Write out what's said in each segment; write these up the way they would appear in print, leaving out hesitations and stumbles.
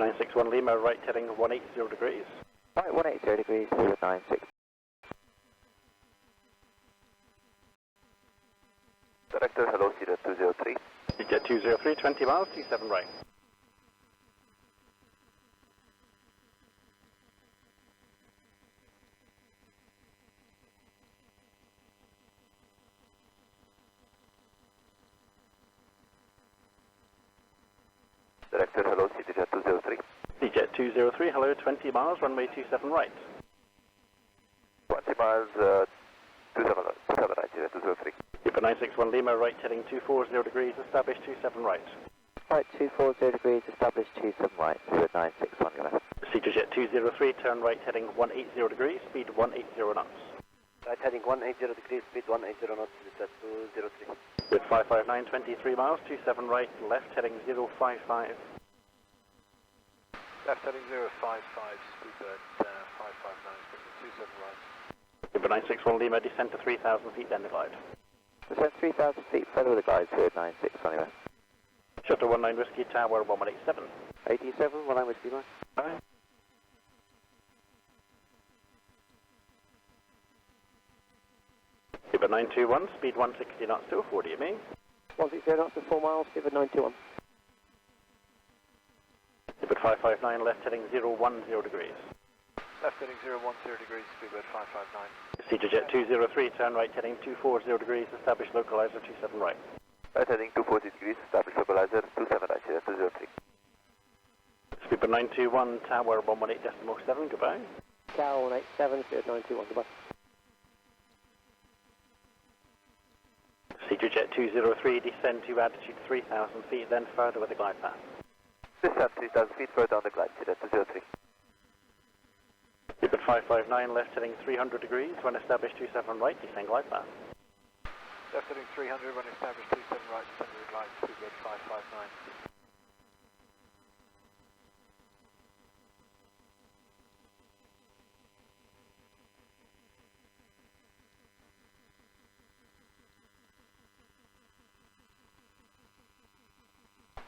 961 Lima, right heading 180 degrees. Right, 180 degrees, 096. Director, hello, Cedar 203. Jet 203, 20 miles, 27 right. Director, hello, Jet 203. Jet 203, hello, 20 miles, runway 27 right. 20 miles, 27 right, Jet 203. Keep 961 Lima, right heading 240 degrees, establish 27 right. Right, 240 degrees, established 27 right, 0961 Lima. Jet 203, turn right heading 180 degrees, speed 180 knots. Right heading 180 degrees, speed 180 knots, Jet 203. With 559, 23 miles, 27 right, left heading 055. Left heading 055, speedbird 559, 27 right. Keep 961 Lima, descend to 3,000 feet, then the glide. Descend 3,000 feet further with the glide, 0961 Lima. Shuttle 19 Whiskey Tower 1187. 87, 19 Whiskey Mike. Alright. Keep 921, speed 160 knots, 240 you mean? 160 knots to 4 miles, give it 921. Keep 559, left heading 010 degrees. Left heading 010 degrees, speedbird 559. Jet 203, turn right heading 240 degrees, establish localizer 27 right. Right heading 240 degrees, establish localizer 27 right, Jet 203. Speedbird 921, tower 118.7, goodbye. Tower 187, speed 921, goodbye. Jet 203, descend to altitude 3,000 feet, then further with the glide path. Descend 3,000 feet further on the glide, Jet 203. Keep 559, left heading 300 degrees, when established 27 right, descend glide path. Left heading 300, when established 27 right, descend to the glide, speedbird 559.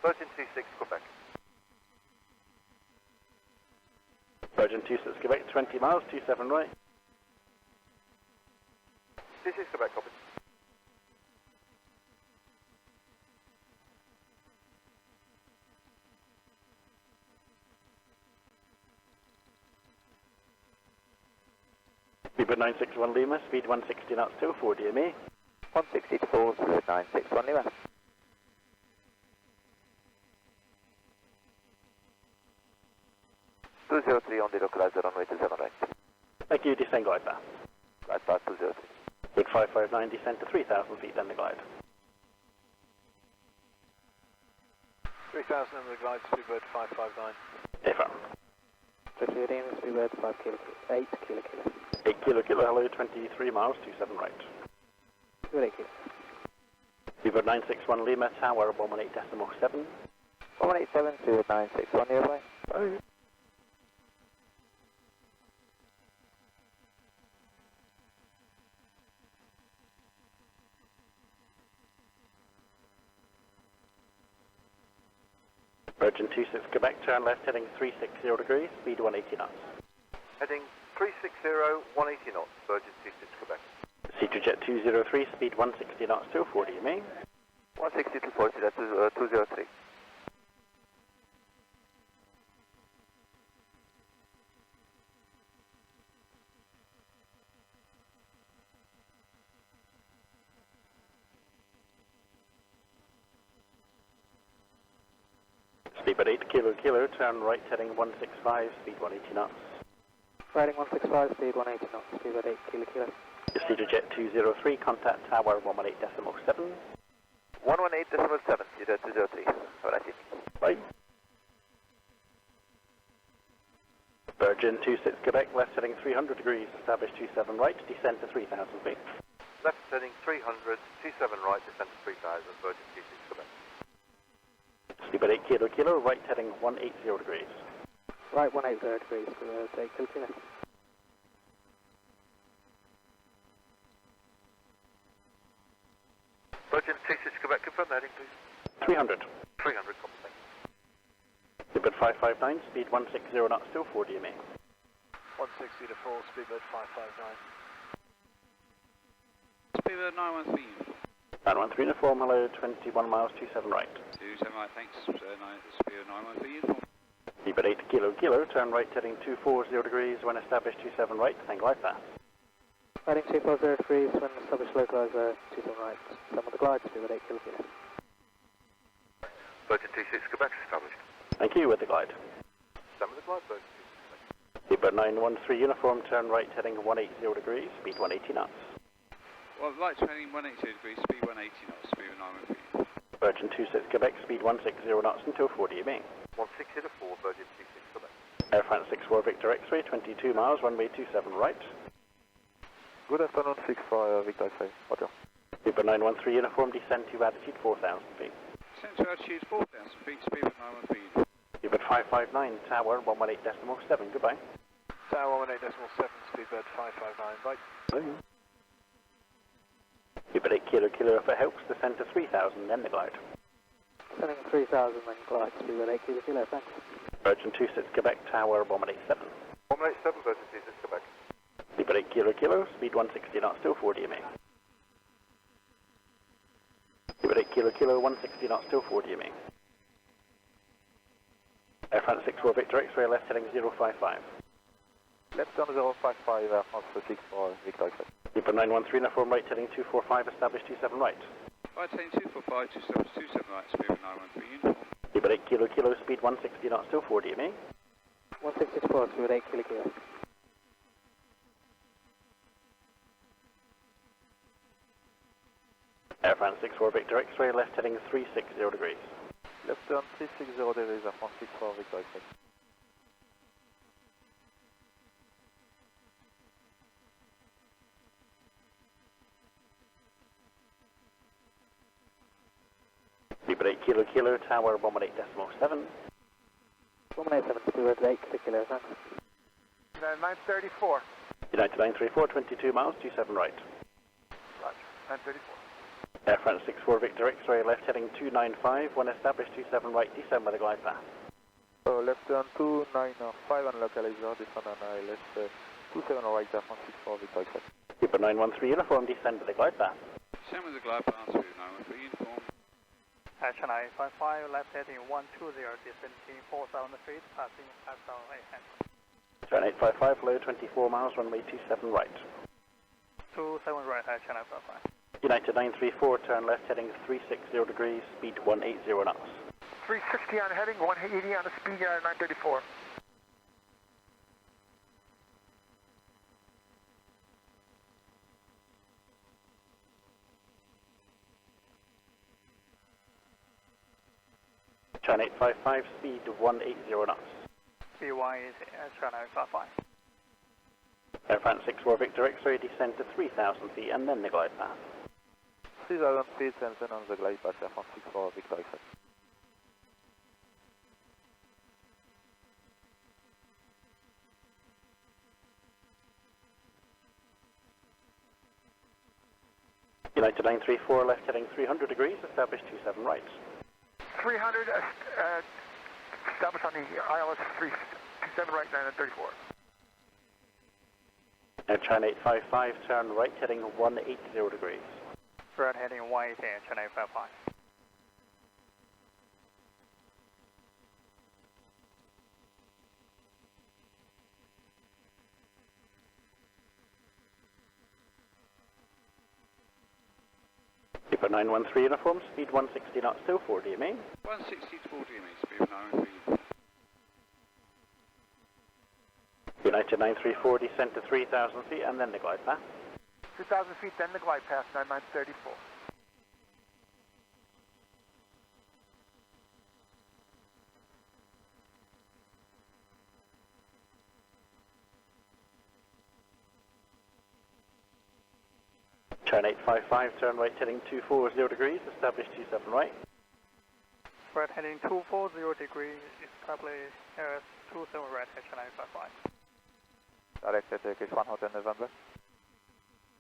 Virgin 36, Quebec. Virgin 26 Quebec, 20 miles, 27 right. 36, Quebec, copy. Speedbird 961 Lima, speed 160 knots, 240 you me. 160 to 4, speed 961 Lima. On the localizer runway 27 right. Thank you, descend glide path. Glide path 203. With 559, descend to 3,000 feet, then the glide. 3000 under the glide, speedbird 559. Affirm. 15, speedbird 5 kilo, 8 kilo kilo. 8 kilo kilo, hello, 23 miles, 27 right. 8 kilo. Speedbird 961 Lima, tower 118.7. 187, speedbird 961 nearby. Bye. Virgin 26 Quebec, turn left heading 360 degrees, speed 180 knots. Heading 360, 180 knots, Virgin 26, Quebec. Jet 203, speed 160 knots, 240 you mean? 160 to 40, that's 203. Speedbird 8 kilo kilo, turn right heading 165, speed 180 knots. Riding 165, speed 180 knots, speedbird 8 kilo kilo. Jet 203, contact tower 118.7. 118.7, Jet 203. Have a nice evening. Bye. Virgin 26 Quebec, left heading 300 degrees, establish 27 right, descend to 3,000 feet. Left heading 300, 27 right, descend to 3,000, Virgin 26, Quebec. Speedbird 8 kilo kilo, right heading 180 degrees. Right 180 degrees, speedbird 8 kilo kilo. Virgin 26 Quebec, confirm the heading please. 300. 300, copy, thank you. Speedbird 559, speed 160 knots, still 4 DME. 160 to 4, speedbird 559. Speedbird 913 uniform. 913 uniform, hello, 21 miles, 27 right. 27 right, thanks. Speedbird 913 uniform. Speedbird 8 kilo, kilo, turn right heading 240 degrees when established 27 right, then glide path. Heading 240 degrees when established localizer 27 right. Some of the glide, speedbird 8 kilo, kilo. Virgin 26 Quebec established. Thank you, with the glide. Some of the glide, Virgin 26. Speedbird 913 uniform, turn right heading 180 degrees, speed 180 knots. Well, lights heading 182 degrees, speed 180 knots, speedbird 913. Virgin 26 Quebec, speed 160 knots until 4 DME. 160 to 4, Virgin 26 Quebec. Air France 64 Victor X-ray, 22 miles, runway 27 right. Good afternoon, 64 Victor X-ray, roger. Speedbird 913 uniform, descend to altitude 4,000 feet. Descent to altitude 4,000 feet, speedbird 913. Speedbird 559, tower 118.7, goodbye. Tower 118.7, speedbird 559, bye. Speedbird 8 kilo, kilo if it helps, descend to 3,000, then the glide. Sending 3,000 then glide, speedbird 8 kilo, kilo, thanks. Virgin 26 Quebec, tower 187. 187, Virgin 26 Quebec. Speedbird 8 kilo, kilo, speed 160 knots, still 4 DME. Speedbird 8 kilo, kilo, 160 knots, still 4 DME. Air France 64 Victor X-ray, left heading 055. Left turn 055, Air France 64 Victor X-ray. Speedbird 913 uniform, right heading 245, established 27 right. Right heading 245, 27 right, speedbird 913 uniform. Speedbird 8 kilo, kilo, speed 160 knots, still 4 DME. 160 to 4, speedbird 8 kilo, kilo. Air France 64 Victor X-ray, left heading 360 degrees. Left turn 360 degrees, Air France 64 Victor X-ray. Speedbird 8 kilo, kilo, tower 118.7. 187, speedbird 8 kilo, kilo, thanks. 934. United 934, 22 miles, 27 right. Roger, 934. Air France 64 Victor X-ray, left heading 295, when established 27 right, descend by the glide path. Left turn 295 on localizer, descend on ILS 27 right, Air France 64 Victor X-ray. Speedbird 913 uniform, descend by the glide path. Descend with the glide path, speedbird 913 uniform. China 855, left heading 120, descending 4,000 feet, passing 5,800. Turn 855, low 24 miles, runway 27 right. 27 right, China 855. United 934, turn left heading 360 degrees, speed 180 knots. 360 on heading, 180 on the speed, 934. China 855, speed 180 knots. Speed 180, China 855. Air France 64 Victor X-ray, descend to 3,000 feet and then the glide path. 3000 feet and then on the glide path, Air France 64 Victor X-ray. United 934, left heading 300 degrees, established 27 right. 300, established on the ILS 327 right, 934. Air China 855, turn right heading 180 degrees. Right heading 180, China 855. Speedbird 913 uniform, speed 160 knots, still 4 DME. 160 to 4 DME, speedbird 913. United 934, descend to 3,000 feet and then the glide path. 2,000 feet, then the glide path, 934. China 855, turn right heading 240 degrees, established 27 right. Right heading 240 degrees, establish 27 right, China 855. Direct at Turkish 1 Hotel November.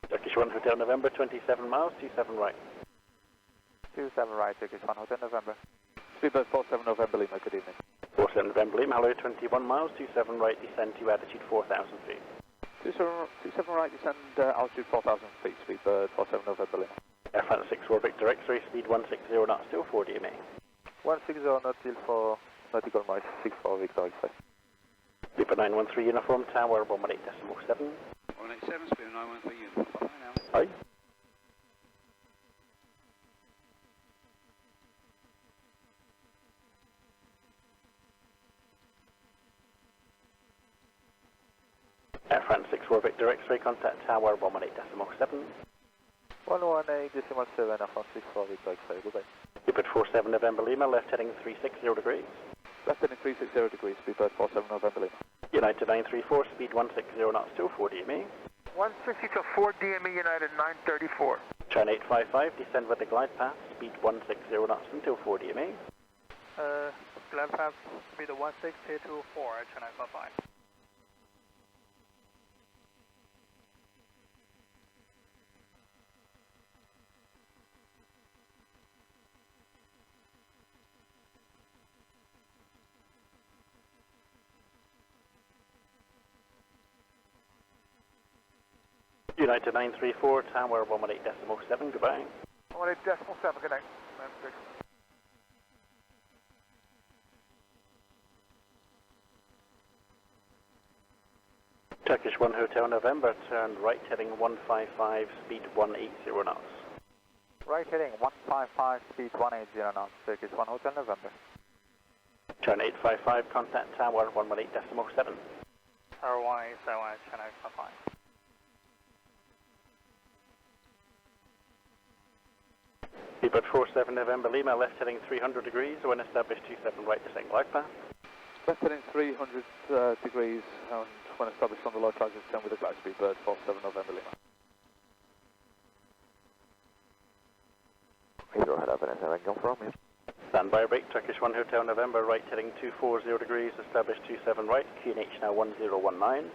Turkish 1 Hotel November, 27 miles, 27 right. 27 right, Turkish 1 Hotel November. Speedbird 47 November Lima, good evening. 47 November Lima, hello, 21 miles, 27 right, descend to altitude 4,000 feet. 27 right, descend altitude 4,000 feet, speed bird 47 November Lima. Air France 64 Victor X-ray, speed 160 knots, still 4 DMA. 160 knots till for nautical miles, 64 Victor X-ray. Beeper 913 uniform, tower 118.7. 187, speed 913 uniform. Bye now. Hi. Air France 64 Victor X-ray, contact tower 118.7. 118.7, Air France 64 Victor X-ray, goodbye. Beeper 47 November Lima, left heading 360 degrees. Left heading 360 degrees, speed bird 47 November Lima. United 934, speed 160 knots, still 4 DMA. 160 to 4 DME United 934. China 855, descend with the glide path, speed 160 knots until 4 DMA. Glide path, speed 160 to 4, China 855. United 934, tower 118.7, goodbye. 118.7, good night. 96. Turkish 1 Hotel November, turn right heading 155, speed 180 knots. Right heading 155, speed 180 knots, Turkish 1 Hotel November. China 855, contact tower 118.7. Tower 187, China 855. Beeper 47 November Lima, left heading 300 degrees, when established 27 right descent glide path. Left heading 300 degrees, and when established on the localizer, descend with a glide speed bird 47 November Lima. Heathrow head up and S7, confirm you. Standby break, Turkish 1 Hotel November, right heading 240 degrees, established 27 right, QNH now 1019.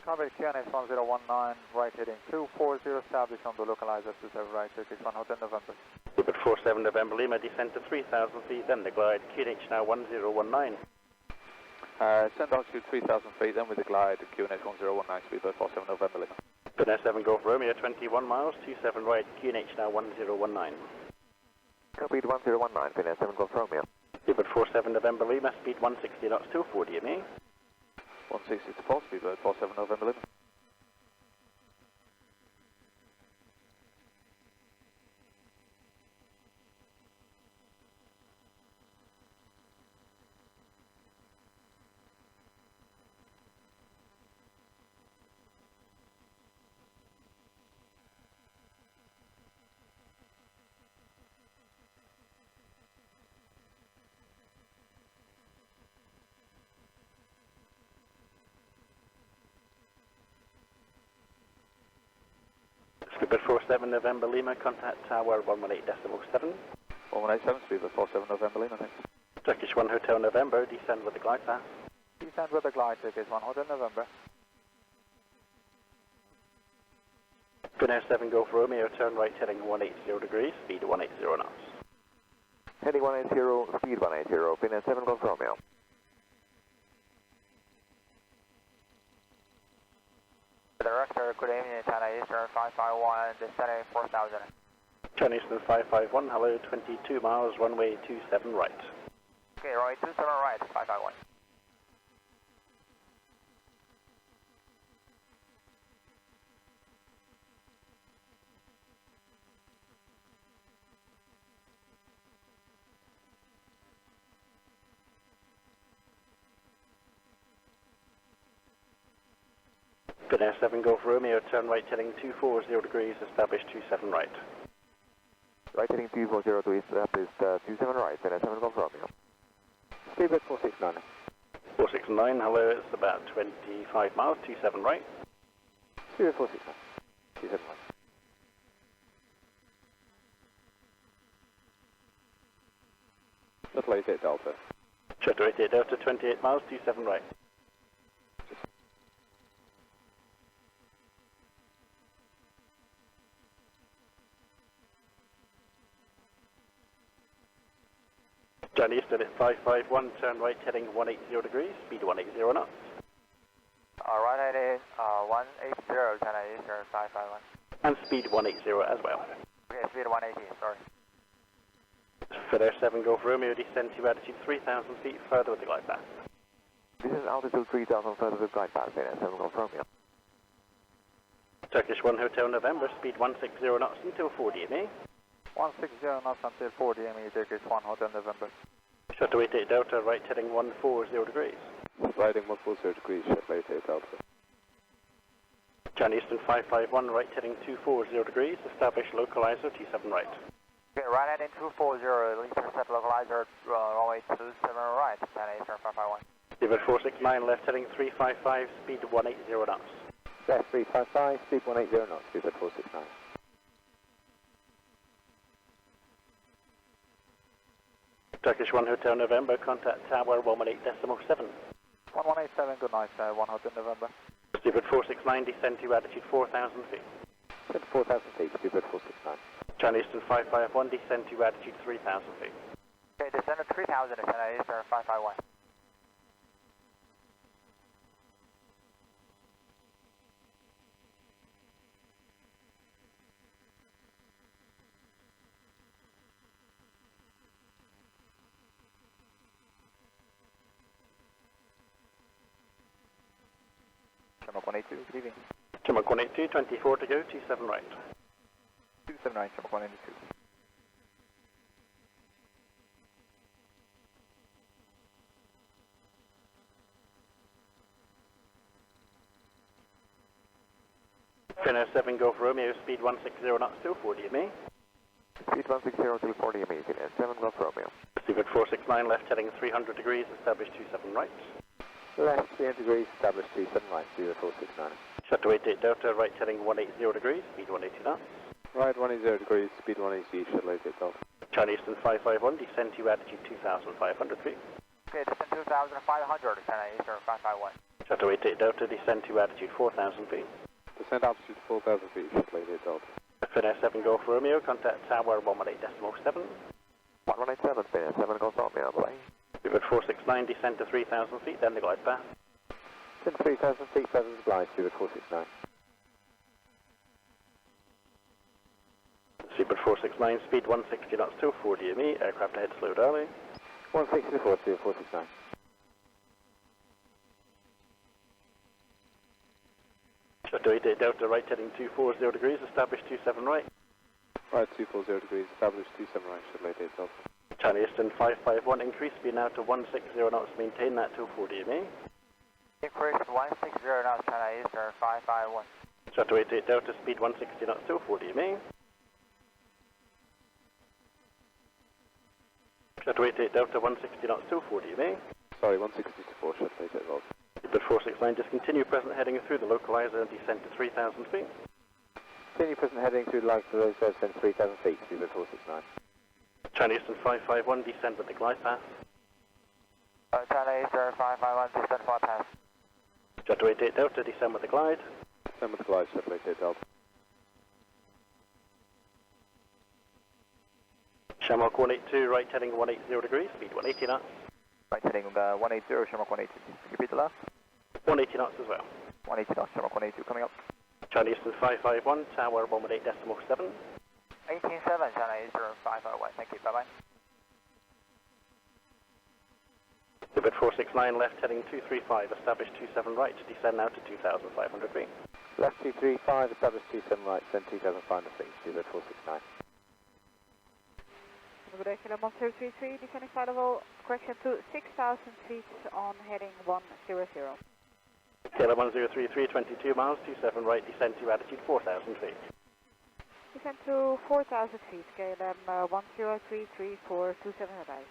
Copy, QNH 1019, right heading 240, established on the localizer 27 right, Turkish 1 Hotel November. Beeper 47 November Lima, descend to 3,000 feet, then the glide, QNH now 1019. Send altitude 3,000 feet, then with the glide, QNH 1019, speedbird 47 November Lima. Finnair 7 Golf Romeo, 21 miles, 27 right, QNH now 1019. Copied 1019, Finnair 7 Golf Romeo. Beeper 47 November Lima, speed 160 knots, still 4 DMA. 160 to 4, speedbird 47 November Lima. Beeper 47 November Lima, contact tower 118.7. 187, speedbird 47 November Lima, thanks. Turkish 1 Hotel November, descend with the glide path. Descend with the glide, Turkish 1 Hotel November. Finnair 7 Golf Romeo, turn right heading 180 degrees, speed 180 knots. Heading 180, speed 180, Finnair 7 Golf Romeo. Director, good evening, China Eastern 551, descending 4,000. China Eastern 551, hello, 22 miles, runway 27 right. Okay, runway 27 right, 551. Finnair 7 Golf Romeo, turn right heading 240 degrees, established 27 right. Right heading 240 to established 27 right, Finnair 7 Golf Romeo. Speedbird 469. 469, hello, it's about 25 miles, 27 right. Speedbird 469. 27 right. Shuttle 88 Delta. Shuttle 88 Delta, 28 miles, 27 right. Johnny Eastern at 551, turn right heading 180 degrees, speed 180 knots. Right heading 180, China Eastern 551. And speed 180 as well. Okay, speed 180, sorry. Finnair 7 Golf Romeo, descend to altitude 3,000 feet further with the glide path. This is altitude 3,000 further with glide path, Finnair 7 Golf Romeo. Turkish 1 Hotel November, speed 160 knots until 40 ME. 160 knots until 40 ME, Turkish 1 Hotel November. Shuttle 88 Delta, right heading 140 degrees. Riding 140 degrees, Shuttle 88 Delta. Johnny Eastern 551, right heading 240 degrees, establish localizer T7 right. Okay, right heading 240, intercept localizer, runway 27 right, China Eastern 551. Divot 469, left heading 355, speed 180 knots. Left 355, speed 180 knots, Divot 469. Turkish 1 Hotel November, contact tower 118.7. 1187, good night, 1 Hotel November. Divot 469, descend to altitude 4,000 feet. Descend 4,000 feet, Divot 469. China Eastern 551, descend to altitude 3,000 feet. Okay, descend to 3,000, China Eastern 551. Shamrock 182, good evening. Shamrock 182, 24 to go, 27 right. 27 right, Shamrock 182. Finnair 7 Golf Romeo, speed 160 knots, still 40 ME. Speed 160 till 40 ME, Finnair 7 Golf Romeo. Divot 469, left heading 300 degrees, establish 27 right. Left 300 degrees, establish 27 right, Divot 469. Shuttle 88 Delta, right heading 180 degrees, speed 180 knots. Right 180 degrees, speed 180, Shuttle 88 Delta. China Eastern 551, descend to altitude 2,500 feet. Okay, descend 2,500, China Eastern 551. Shuttle 88 Delta, descend to altitude 4,000 feet. Descend altitude 4,000 feet, Shuttle 88 Delta. Finnair 7 Golf Romeo, contact tower 118.7. 1187, Finnair 7 Golf Romeo, bye. Divot 469, descend to 3,000 feet, then the glide path. Descend 3,000 feet further with glide, Divot 469. Seabird 469, speed 160 knots till 40 ME, aircraft ahead slowed early. 160 to 40, Divot 469. Shuttle 88 Delta, right heading 240 degrees, establish 27 right. Right 240 degrees, establish 27 right, Shuttle 88 Delta. China Eastern 551, increase speed now to 160 knots, maintain that till 40 ME. Increase 160 knots, China Eastern 551. Shuttle 88 Delta, speed 160 knots till 40 ME. Shuttle 88 Delta, 160 knots till 40 ME. Sorry, 160 to 4, Shuttle 88 Delta. Seabird 469, discontinue present heading through the localizer and descend to 3,000 feet. Continue present heading through the light to those descend 3,000 feet, Divot 469. China Eastern 551, descend with the glide path. China Eastern 551, descend flight path. Shuttle 88 Delta, descend with the glide. Descend with the glide, Shuttle 88 Delta. Shamrock 182, right heading 180 degrees, speed 180 knots. Right heading 180, Shamrock 182. Repeat the last. 180 knots as well. 180 knots, Shamrock 182 coming up. China Eastern 551, tower 118.7. 187, China Eastern 551, thank you, bye-bye. Seabird 469, left heading 235, establish 27 right, descend now to 2,500 feet. Left 235, establish 27 right, send 2,500 feet, Divot 469. Good day, KLM 1033, descending flight level, correction to 6,000 feet on heading 100. KLM 1033, 22 miles, 27 right, descend to altitude 4,000 feet. Descend to 4,000 feet, KLM 1033, 27 right.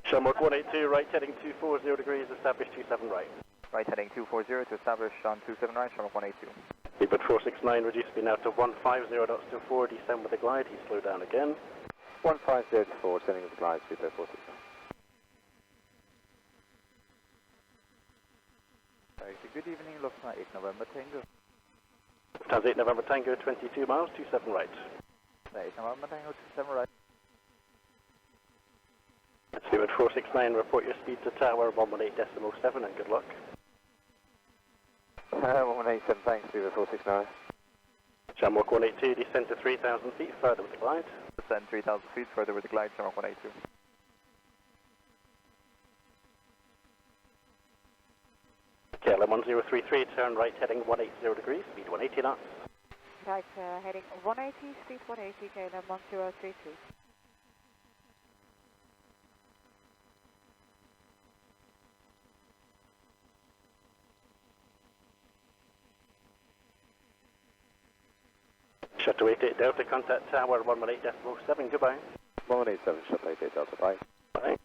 Shamrock 182, right heading 240 degrees, establish 27 right. Right heading 240 to establish on 27 right, Shamrock 182. Seabird 469, reduce speed now to 150 knots to 4, descend with the glide, he slowed down again. 150 to 4, descending with the glide, Divot 469. Good evening, Lufthansa 8 November Tango. Lufthansa 8 November Tango, 22 miles, 27 right. 8 November Tango, 27 right. Speedbird 469, report your speed to tower 118.7 and good luck. 118, thanks, Speedbird 469. Shamrock 182, descend to 3,000 feet, further with the glide. Descend 3,000 feet, further with the glide, Shamrock 182. KLM 1033, turn right heading 180 degrees, speed 180 knots. Right, heading 180, speed 180, KLM 1033. Shuttle 88 Delta, contact tower 118.7, goodbye. 187, Shuttle 88 Delta, bye. Bye.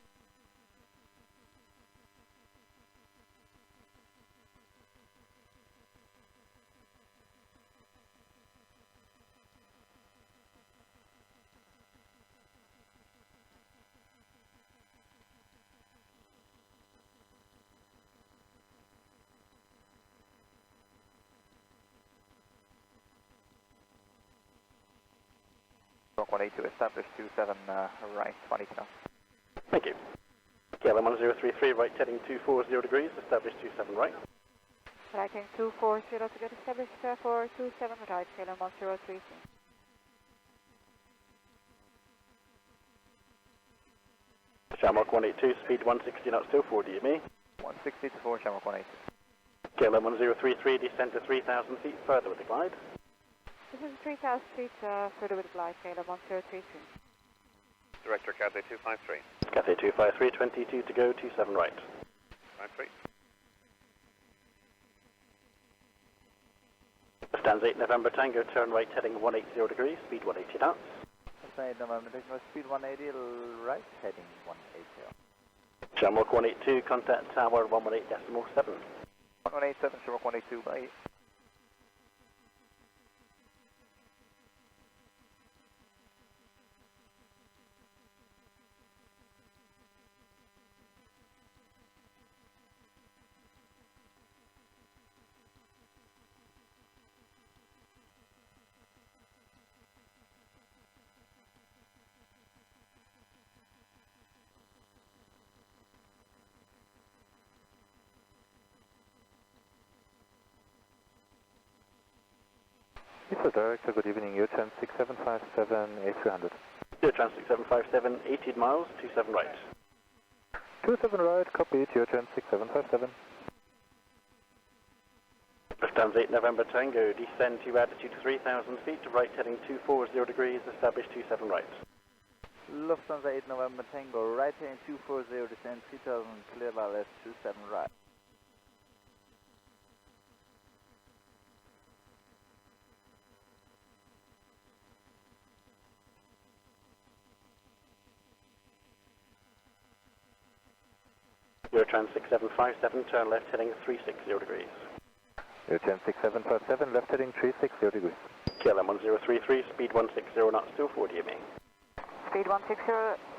Shamrock 182, establish 27 right, 20 knots. Thank you. KLM 1033, right heading 240 degrees, establish 27 right. Right, heading 240 to get established for 27 right, KLM 1033. Shamrock 182, speed 160 knots still 4 DME. 160 to 4, Shamrock 182. KLM 1033, descend to 3,000 feet, further with the glide. This is 3,000 feet further with the glide, KLM 1033. Director Cathay 253. Cathay 253, 22 to go, 27 right. 53. Lufthansa 8 November Tango, turn right heading 180 degrees, speed 180 knots. Lufthansa 8 November Tango, speed 180, right, heading 180. Shamrock 182, contact tower 118.7. 187, Shamrock 182, bye. Mr. Director, good evening, your turn 6757, A300. Your trans 6757, 18 miles, 27 right. 27 right, copied, your turn 6757. Lufthansa 8 November Tango, descend to altitude 3,000 feet, right heading 240 degrees, establish 27 right. Lufthansa 8 November Tango, right heading 240, descend 3000, clear by left 27 right. Your trans 6757, turn left heading 360 degrees. Your turn 6757, left heading 360 degrees. KLM 1033, speed 160 knots, still 4 DME. Speed 160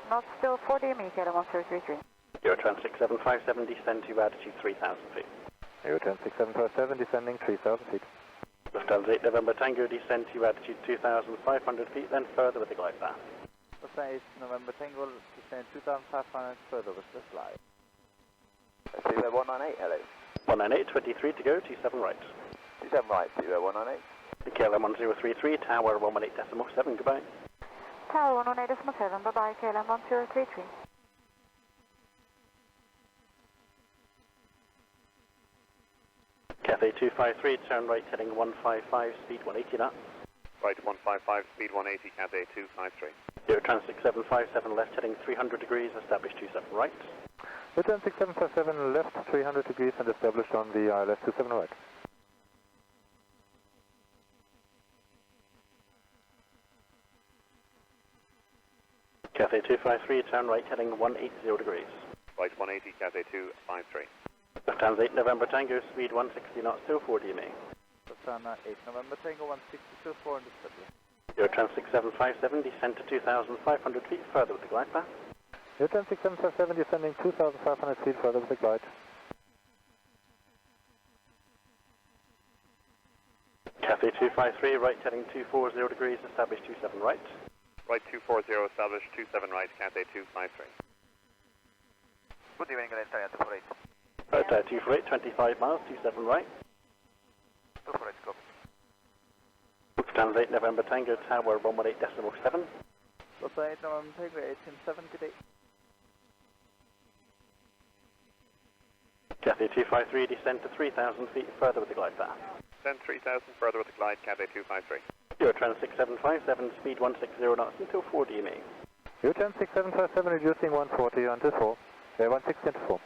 knots, still 4 DME, KLM 1033. Your trans 6757, descend to altitude 3,000 feet. Your turn 6757, descending 3000 feet. Lufthansa 8 November Tango, descend to altitude 2,500 feet, then further with the glide path. Lufthansa 8 November Tango, descend 2500 further with the slide. Speedbird 198, hello. 198, 23 to go, 27 right. 27 right, Speedbird 198. KLM 1033, tower 118.7, goodbye. Tower 118.7, bye-bye, KLM 1033. Cathay 253, turn right heading 155, speed 180 knots. Right 155, speed 180, Cathay 253. Your trans 6757, left heading 300 degrees, establish 27 right. Your turn 6757, left 300 degrees and established on the ILS 27 right. Cathay 253, turn right heading 180 degrees. Right 180, Cathay 253. Lufthansa 8 November Tango, speed 160 knots, still 4 DME. Lufthansa 8 November Tango, 162, 400 W. Your trans 6757, descend to 2,500 feet, further with the glide path. Your turn 6757, descending 2500 feet further with the glide. 253, right heading 240 degrees, establish 27 right. Right 240, establish 27 right, Cathay 253. Good evening, Italia 248. Right 248, 25 miles, 27 right. 248, copy. Translate November Tango Tower 118.7. Translate November Tango 187, good day. Cathay 253, descend to 3,000 feet further with the glide path. Descend 3,000 further with the glide, Cathay 253. Eurotrans 6757, speed 160 knots until 4 DME. Eurotrans 6757, reducing 140 until 4. 160 until 4.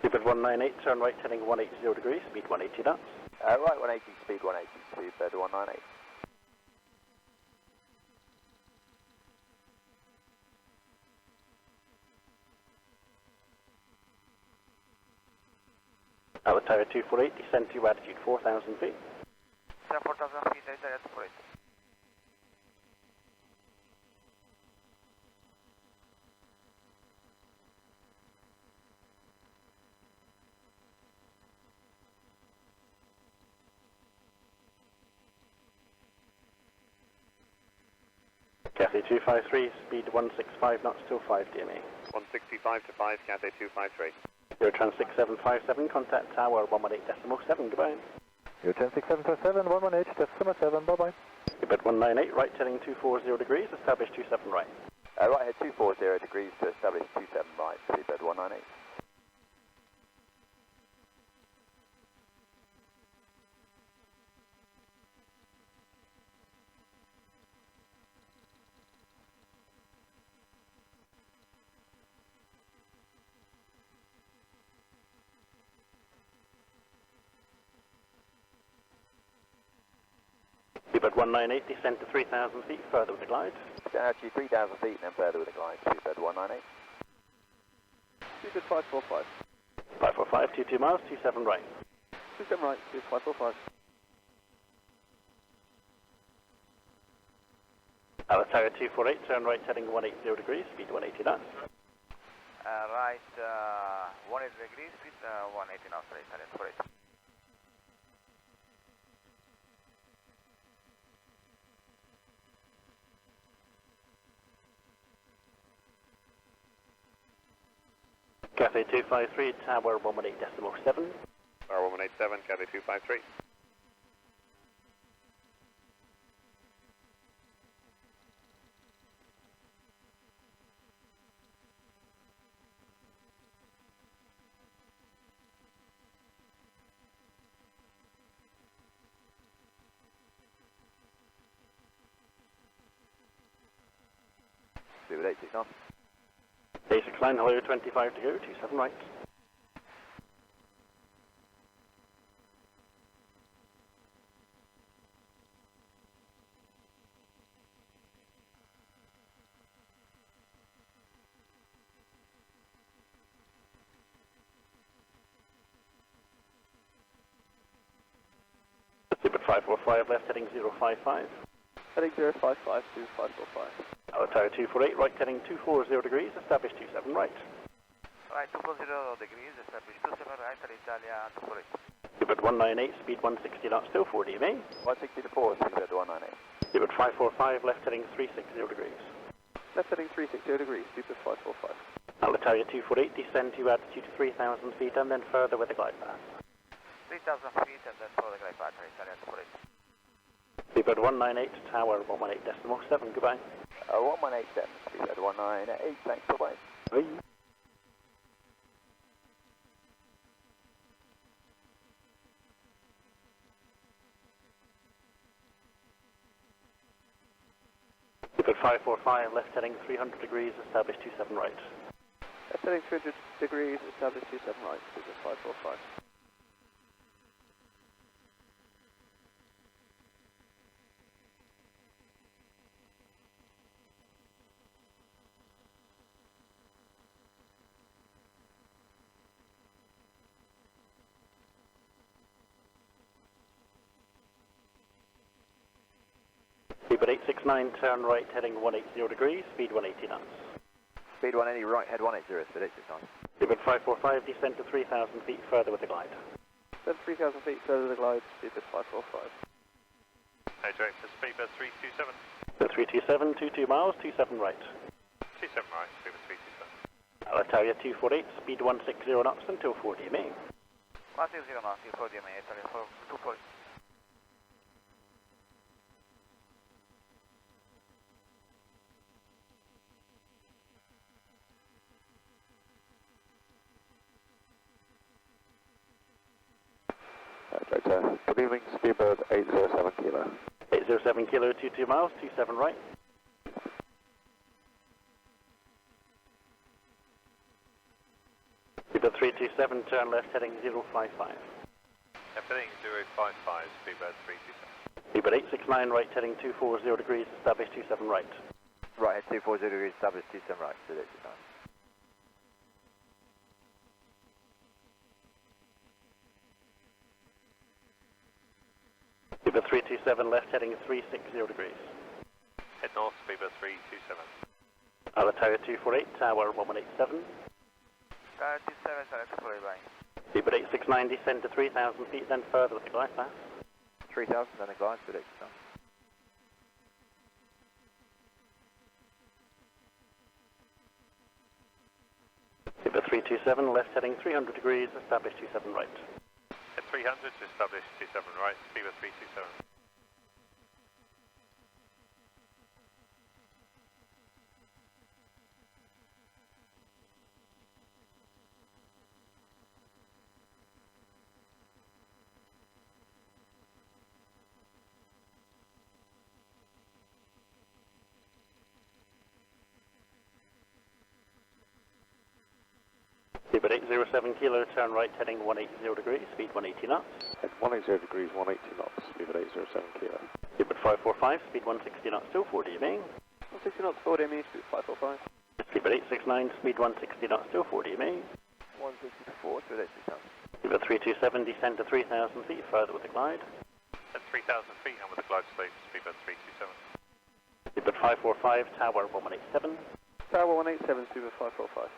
Cupid 198, turn right heading 180 degrees, speed 180 knots. Right 180, speed 180, speed 198. Tower 248, descend to altitude 4,000 feet. 4,000 feet, Italia 248. Cathay 253, speed 165 knots till 5 DME. 165 to 5, Cathay 253. Eurotrans 6757, contact tower 118.7, goodbye. Eurotrans 6757, 118.7, bye bye. Cupid 198, right heading 240 degrees, establish 27 right. Right head 240 degrees to establish 27 right, speed 198. Cupid 198, descend to 3,000 feet further with the glide. Actually 3,000 feet and then further with the glide, speed 198. Cupid 545. 545, 22 miles, 27 right. 27 right, Cupid 545. Tower 248, turn right heading 180 degrees, speed 180 knots. Right 180 degrees, speed 180 knots, Italia 248. Cathay 253, tower 118.7. Tower 187, Cathay 253. Speed 86 knots. Basic line, hello, 25 to go, 27 right. Cupid 545, left heading 055. Heading 055 to 545. Tower 248, right heading 240 degrees, establish 27 right. Right 240 degrees, establish 27 right, Italia 248. Cupid 198, speed 160 knots till 4 DME. 160 to 4, speed 198. Cupid 545, left heading 360 degrees. Left heading 360 degrees, Cupid 545. Alitalia 248, descend to altitude 3,000 feet and then further with the glide path. 3,000 feet and then further glide path, Italia 248. Cupid 198, tower 118.7, goodbye. 1187, speed 198, thanks, bye-bye. Bye. Cupid 545, left heading 300 degrees, establish 27 right. Left heading 300 degrees, establish 27 right, Cupid 545. Cupid 869, turn right heading 180 degrees, speed 180 knots. Speed 180, right head 180, speed 869. Cupid 545, descend to 3,000 feet further with the glide. Then 3,000 feet further the glide, speed at 545. Hey, director, speedbird 327. The 327, 22 miles, 27 right. 27 right, speedbird 327. Alitalia 248, speed 160 knots until 4 DME. 160 knots, 4 DME, Italia 240. Director, good evening, speedbird 807 kilo. 807 kilo, 22 miles, 27 right. Speedbird 327, turn left heading 055. Heading 055, speedbird 327. Speedbird 869 right heading 240 degrees, establish 27 right. Right, head 240 degrees, establish 27 right, so that's it. Speedbird 327 left heading 360 degrees. Head north, speedbird 327. Alitalia 248, tower 1187. Tower 27, select to fully line. Speedbird 869, descend to 3,000 feet, then further with the glide path. 3,000, then a glide, speed 8 Speedbird 327 left heading 300 degrees, establish 27 right. Head 300 to establish 27 right, speedbird 327. Speedbird 807 kilo, turn right heading 180 degrees, speed 180 knots. At 180 degrees, 180 knots, speedbird 807 kilo. Speedbird 545, speed 160 knots, still 4 DME. 160 knots, 4 DME, speed 545. Speedbird 869, speed 160 knots, still 4 DME. 164, speed 869. Speedbird 327, descend to 3,000 feet, further with the glide. Head 3,000 feet and with the glide speed, speedbird 327. Speedbird 545, tower 1187. Tower 187, speedbird 545.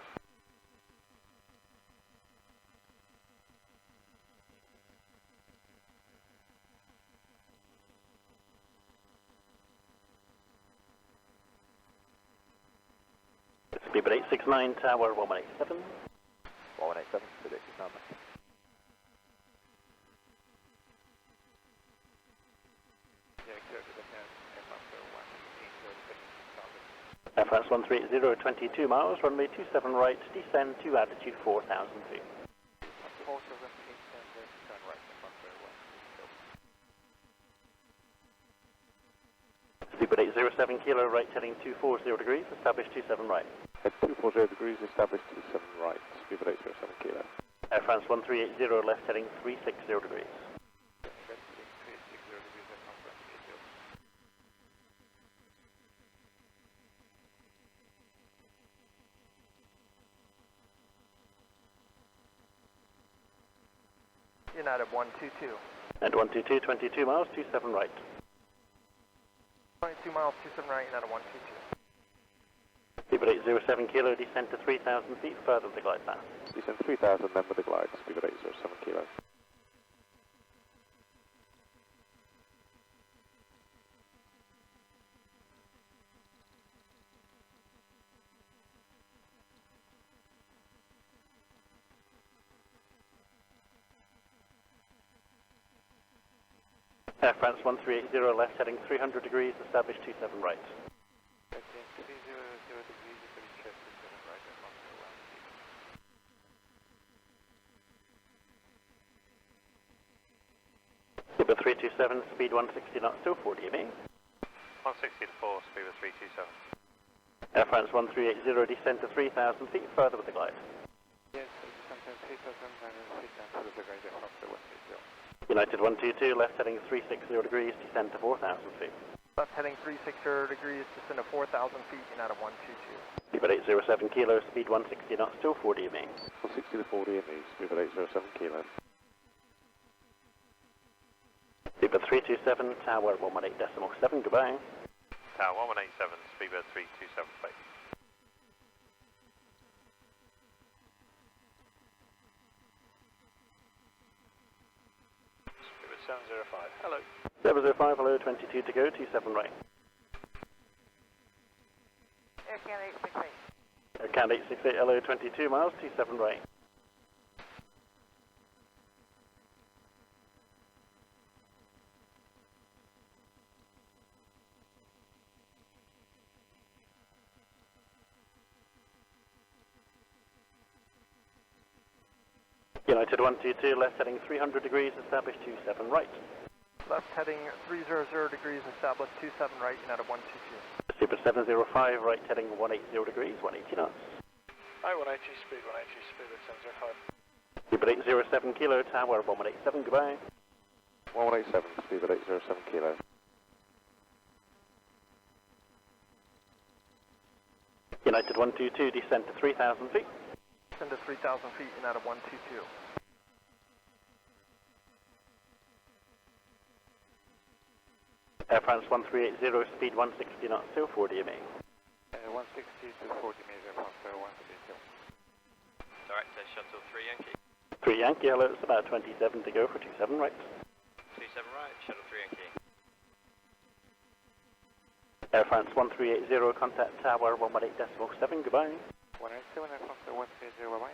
Speedbird 869, tower 1187. 1187, speed 869. Air France 130, 22 miles, runway 27 right, descend to altitude 4,000 feet. 4,000 feet, turn right, Speedbird 807 kilo, right heading 240 degrees, establish 27 right. At 240 degrees, establish 27 right, speedbird 807 kilo. Air France 1380, left heading 360 degrees. United 122. At 122, 22 miles, 27 right. 22 miles, 27 right, United 122. Speedbird 807 kilo, descend to 3,000 feet, further with the glide path. Descend 3,000, then with the glide, speedbird 807 kilo. Air France 1380, left heading 300 degrees, establish 27 right. Speedbird 327, speed 160 knots, still 4 DME. 160 to 4, speedbird 327. Air France 1380, descend to 3,000 feet, further with the glide. Yes, descend to 3,000 and descend to the glide across the 130. United 122, left heading 360 degrees, descend to 4,000 feet. Left heading 360 degrees, descend to 4,000 feet, United 122. Speedbird 807 kilo, speed 160 knots, still 4 DME. 160 to 40 DME, speedbird 807 kilo. Speedbird 327, tower 118.7, goodbye. Tower 1187, speedbird 327, please. 705, hello, 22 to go, 27 right. Air Canada 868. Air Canada 868, hello, 22 miles, 27 right. United 122, left heading 300 degrees, established 27 right. Left heading 300 degrees, established 27 right, United 122. Super 705, right heading 180 degrees, 180 knots. Hi, 180 speed, 180 speed with 705. Super 807 kilo, tower 1187, goodbye. 1187, speed at 807 kilo. United 122, descend to 3,000 feet. Descend to 3,000 feet, United 122. Air France 1380, speed 160 knots, still 40 MA. 160 to 40 meters, Air France 132. Director Shuttle 3 Yankee. 3 Yankee, hello, it's about 27 to go for 27 right. 27 right, Shuttle 3 Yankee. Air France 1380, contact tower 118.7, goodbye. 187, Air France 130, bye-bye.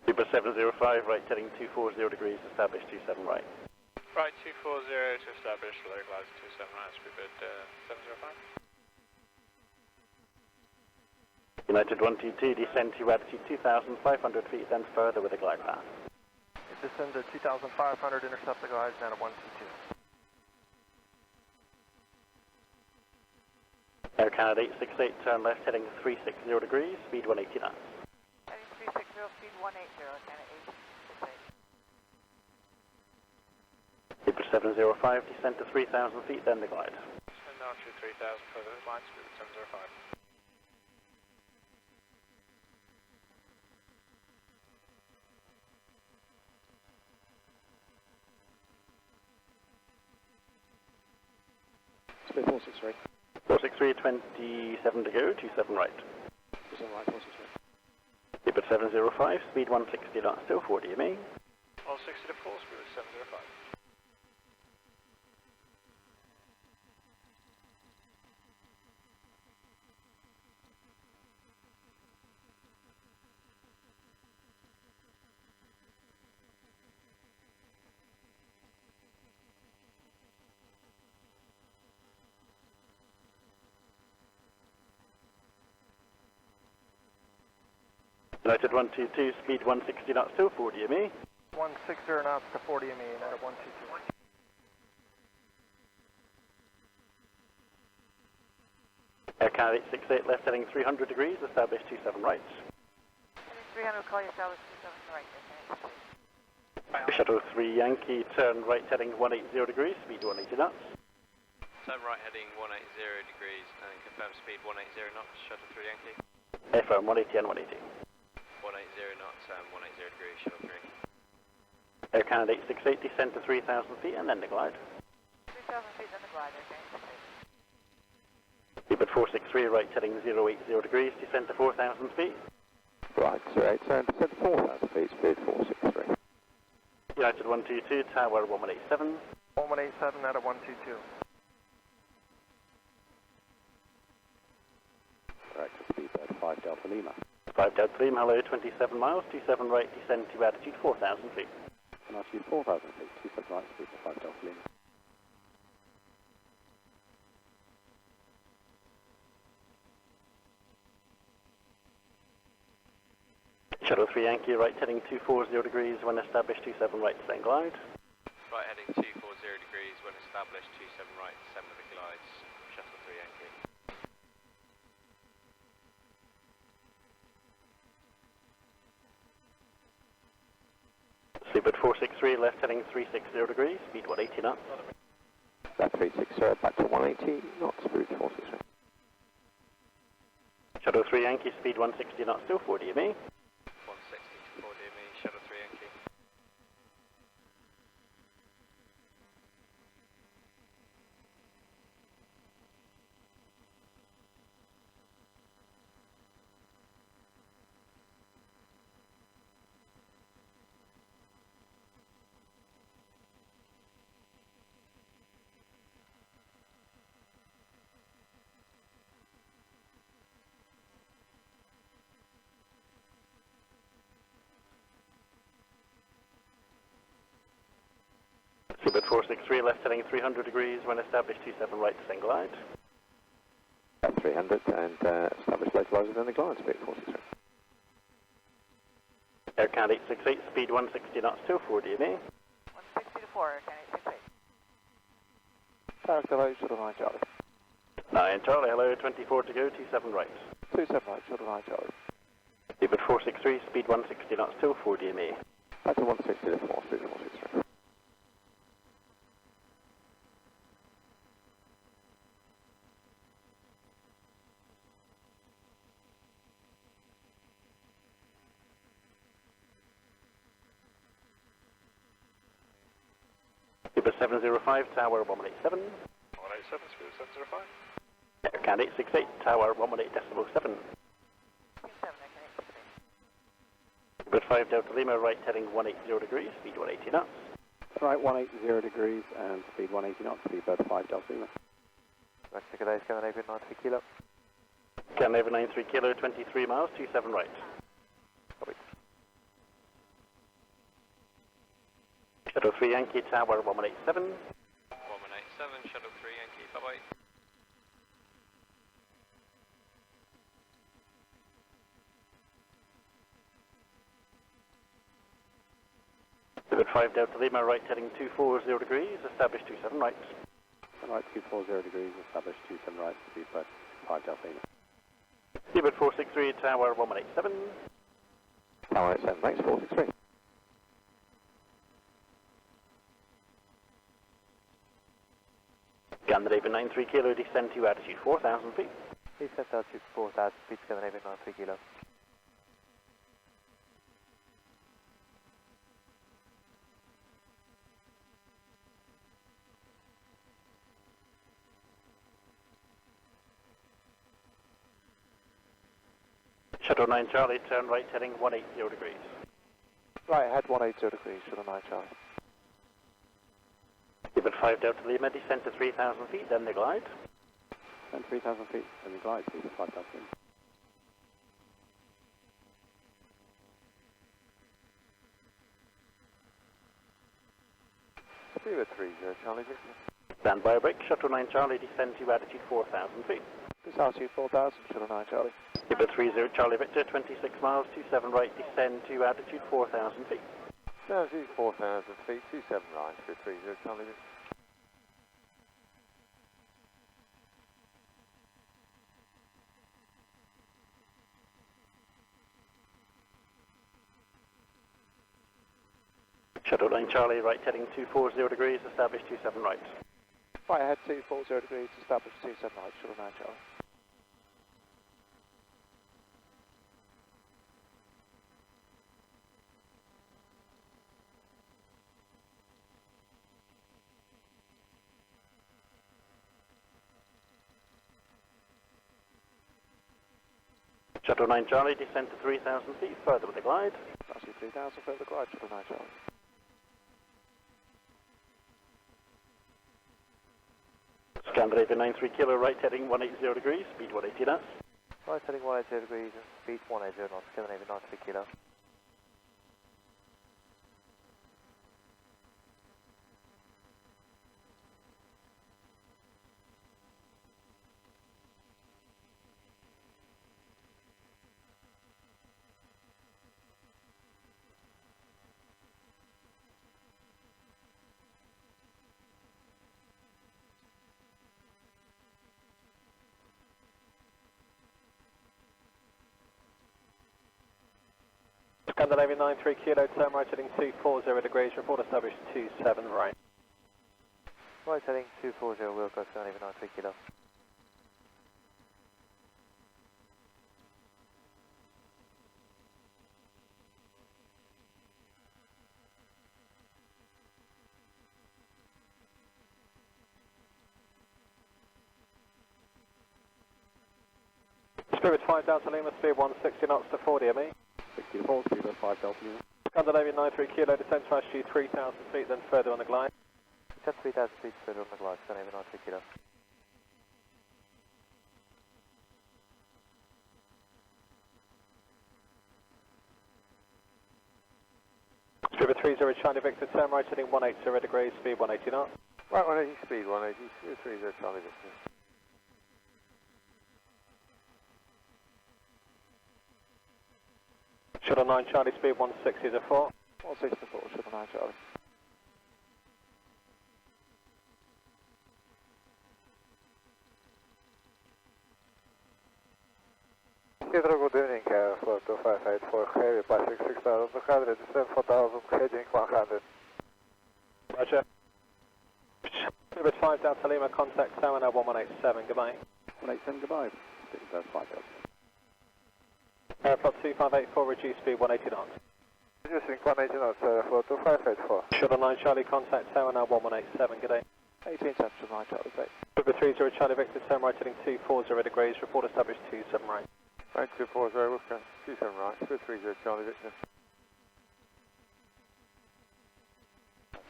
Super 705, right heading 240 degrees, established 27 right. Right, 240 to establish, localize 27 right, speedbird 705. United 122, descend to altitude 2,500 feet, then further with a glide path. Descend to 2,500, intercept the glide, United 122. Air Canada 868, turn left heading 360 degrees, speed 180 knots. Heading 360, speed 180, Canada 868. Super 705, descend to 3,000 feet, then the glide. Descend down to 3,000 further, line speed 705. Speed 463. 463, 27 to go, 27 right. 27 right, 463. Super 705, speed 160 knots, still 40 MA. 160 to 4, speed 705. United 122, speed 160 knots, still 40 MA. 160 knots to 40 ME, United 122. Air Canada 868, left heading 300 degrees, established 27 right. Heading 300, call you established 27 right, Air Canada 868. Shuttle 3 Yankee, turn right heading 180 degrees, speed 180 knots. Turn right heading 180 degrees and confirm speed 180 knots, Shuttle 3 Yankee. FM 180 and 180. 180 knots and 180 degrees, Shuttle 3. Air Canada 868, descend to 3,000 feet and then the glide. 3,000 feet, then the glide, Air Canada 868. Keep at 463, right heading 080 degrees, descend to 4,000 feet. Right, 28, turn descend to 4,000 feet, speed 463. United 122, tower 1187. 1187, United 122. Correct, speedbird 5 Delta Lima. 5 Delta Lima, hello, 27 miles, 27 right, descend to altitude 4,000 feet. And altitude 4,000 feet, 27 right, speed 5 Delta Lima. Shuttle 3 Yankee, right heading 240 degrees, when established 27 right, descend glide. Right heading 240 degrees when established, 27 right, descend with the glides, Shuttle 3 Yankee. Sleep at 463, left heading 360 degrees, speed 180 knots. Left 360, back to 180 knots, speed 463. Shuttle 3 Yankee, speed 160 knots, still 40 ME. 160 to 40 ME, Shuttle 3 Yankee. Speedbird 463, left heading 300 degrees when established 27 right, descend glide. 300 and establish localizer in the glide, speed 463. Aircount 868, speed 160 knots till 4 DME. 160 to 4, Aircount 868. Character hello, shuttle 9 Charlie. 9 Charlie, hello, 24 to go, 27 right. 27 right, shuttle 9 Charlie. Speedbird 463, speed 160 knots till 4 DME. That's a 160 to 4, speed 463. Speedbird 705, tower 187. 187, speed 705. Aircount 868, tower 118.7. 7, Aircount 868. Speedbird 5 Delta Lima, right heading 180 degrees, speed 180 knots. Right, 180 degrees and speed 180 knots, speedbird 5 Delta Lima. Mexico Day, Scandinavian 93 kilo. Scandinavian 93 kilo, 23 miles, 27 right. Copy. Shuttle 3 Yankee, tower 187. 1187, shuttle 3 Yankee, bye-bye. Speedbird 5 Delta Lima, right heading 240 degrees, established 27 right. Right, 240 degrees, established 27 right, speedbird 5 Delta Lima. Speedbird 463, tower 187. Tower 87, thanks, 463. Scandinavian 93 kilo, descend to altitude 4,000 feet. Descent altitude 4,000 feet, Scandinavian 93 kilo. Shuttle 9 Charlie, turn right heading 180 degrees. Right, head 180 degrees, shuttle 9 Charlie. Speedbird 5 Delta Lima, descend to 3,000 feet, then the glide. And 3,000 feet, and the glide, speedbird 5 Delta Lima. Speedbird 30 Charlie, Victor. Stand by brake, Shuttle 9 Charlie, descend to altitude 4,000 feet. This altitude 4,000, shuttle 9 Charlie. Speedbird 30 Charlie Victor, 26 miles, 27 right, descend to altitude 4,000 feet. Altitude 4,000 feet, 27 right, for 30 Charlie. Shuttle 9 Charlie, right heading 240 degrees, established 27 right. Right, head 240 degrees, established 27 right, shuttle 9 Charlie. Shuttle 9 Charlie, descend to 3,000 feet, further with the glide. Altitude 3,000, further glide, shuttle 9 Charlie. Scandinavian 93 kilo, right heading 180 degrees, speed 180 knots. Right, heading 180 degrees and speed 180 knots, Scandinavian 93 kilo. Scandinavian 93 kilo, turn right heading 240 degrees, report established 27 right. Right, heading 240, Wilco, Scandinavian 93 kilo. Spirit 5 Delta Lima, speed 160 knots to 4 DME. 60 to 4, speedbird 5 Delta Lima. Scandinavian 93 kilo, descend to altitude 3,000 feet, then further on the glide. Descent 3,000 feet, further on the glide, Scandinavian 93 kilo. Spirit 30 Charlie Victor, turn right heading 180 degrees, speed 180 knots. Right 180, speed 180, 230 Charlie Victor. Shuttle 9 Charlie, speed 160 to 4. 160 to 4, Shuttle 9 Charlie. Heathrow, good evening, for 2584 heavy, passing 6,200, descent 4,000, heading 100. Roger. Spirit 5 Delta Lima, contact tower now 1187, goodbye. 187, goodbye. Sticking to 5 Delta. Airplot 2584, reduce speed 180 knots. Reducing 180 knots, for 2584. Shuttle 9 Charlie, contact tower now 1187, good day. 18 Central 9 Charlie, great. Spirit 30 Charlie Victor, turn right heading 240 degrees, report established 27 right. Right, 240, Wolfgang, 27 right, 230 Charlie Victor.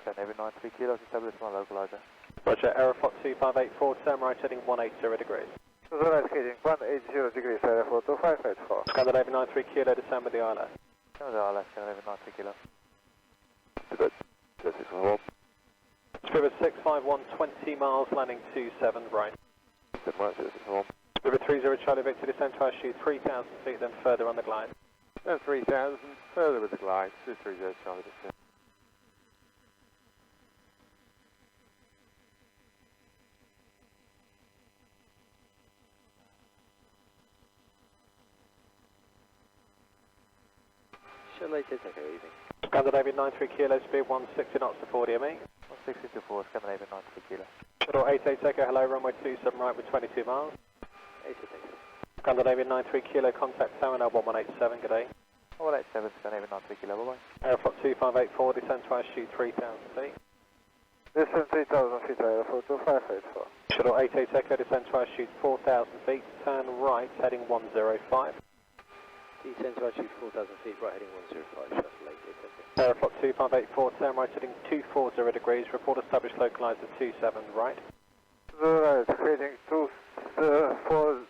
Okay, Navy 93 kilos, establish my localizer. Roger, Aeroflot 2584, turn right heading 180 degrees. Right heading 180 degrees, Aeroflot 2584. Scandinavia 93 kilo, descend with the ILS. Scandinavia 93 kilo. Good. 614. Spirit 651, 20 miles, landing 27 right. 7 right, 614. Spirit 30 Charlie Victor, descend to altitude 3,000 feet, then further on the glide. Then 3,000, further with the glide, 230 Charlie Victor. Shuttle 8 take evening. Scandinavia 93 kilo, speed 160 knots to 40 ME. 160 to 4, Scandinavia 93 kilo. Shuttle 88 Echo, hello, runway 27 right with 22 miles. 8 take. Scandinavia 93 kilo, contact tower now 1187, good day. 187, Scandinavia 93 kilo, bye bye. Aeroflot 2584, descend to altitude 3,000 feet. Descend 3,000 feet, Aeroflot 2584. Shuttle 88 Echo, descend to altitude 4,000 feet, turn right, heading 105. Descend to altitude 4,000 feet, right heading 105, Shuttle 8 take. Aeroflot 2584, turn right heading 240 degrees, report established localized at 27 right. Right, heading 240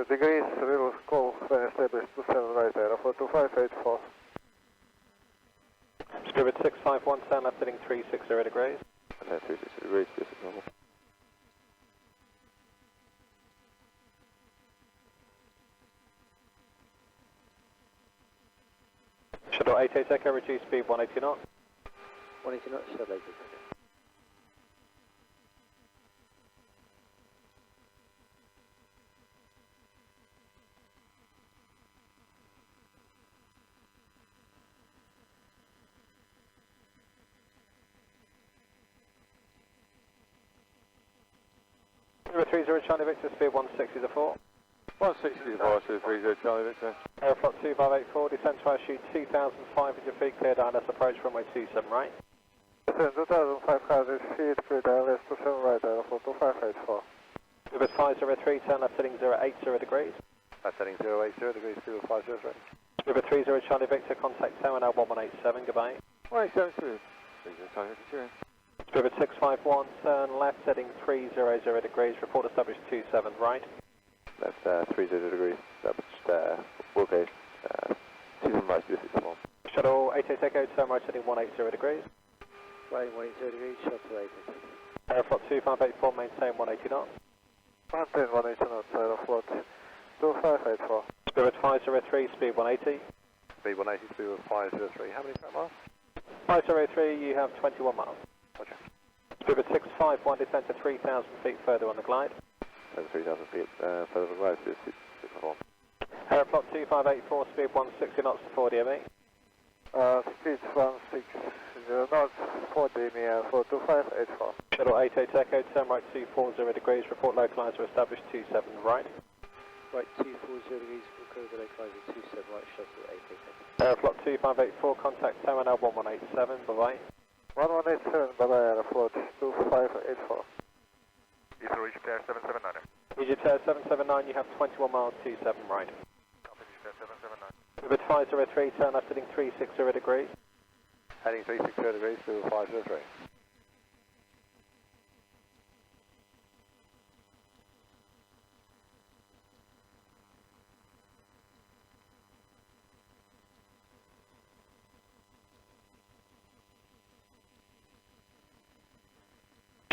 degrees, we will call when established 27 right, Aeroflot 2584. Spirit 651, turn left heading 360 degrees. 360 degrees, this is normal. Shuttle 88 Echo, reduce speed 180 knots. 180 knots, Shuttle 8 take. Spirit 30 Charlie Victor, speed 160 to 4. 160 to 4, 230 Charlie Victor. Aeroflot 2584, descend to altitude 2,500 feet, cleared ILS approach runway 27 right. Descend 2,500 feet, cleared ILS 27 right, Aeroflot 2584. Spirit 503, turn left heading 080 degrees. That's heading 080 degrees, 2503. Spirit 30 Charlie Victor, contact tower now 1187, goodbye. 187 through. 30 Charlie Victor, Spirit 651, turn left heading 300 degrees, report established 27 right. Left 30 degrees, established, okay, 27 right, this is normal. Shuttle 88 Echo, turn right heading 180 degrees. Right, 180 degrees, Shuttle 8 take. Aeroflot 2584, maintain 180 knots. Maintain 180 knots, Aeroflot 2584. Spirit 503, speed 180. Speed 180, speed 503. How many miles? 503, you have 21 miles. Roger. Spirit 651, descend to 3,000 feet further on the glide. 3,000 feet, further than right, this is normal. Aeroflot 2584, speed 160 knots to 40 ME. Speed 160 knots, 40 ME, for 2584. Shuttle 88 Echo, turn right 240 degrees, report localizer established 27 right. Right, 240 degrees, we'll go the localizer 27 right, Shuttle 8 take. Aeroflot 2584, contact tower now 1187, bye-bye. 1187, bye-bye, Aeroflot 2584. Heathrow Egyptair 779. Egyptair 779, you have 21 miles 27 right. Copy, Egyptair 779. Spirit 503, turn left heading 360 degrees. Heading 360 degrees to 503.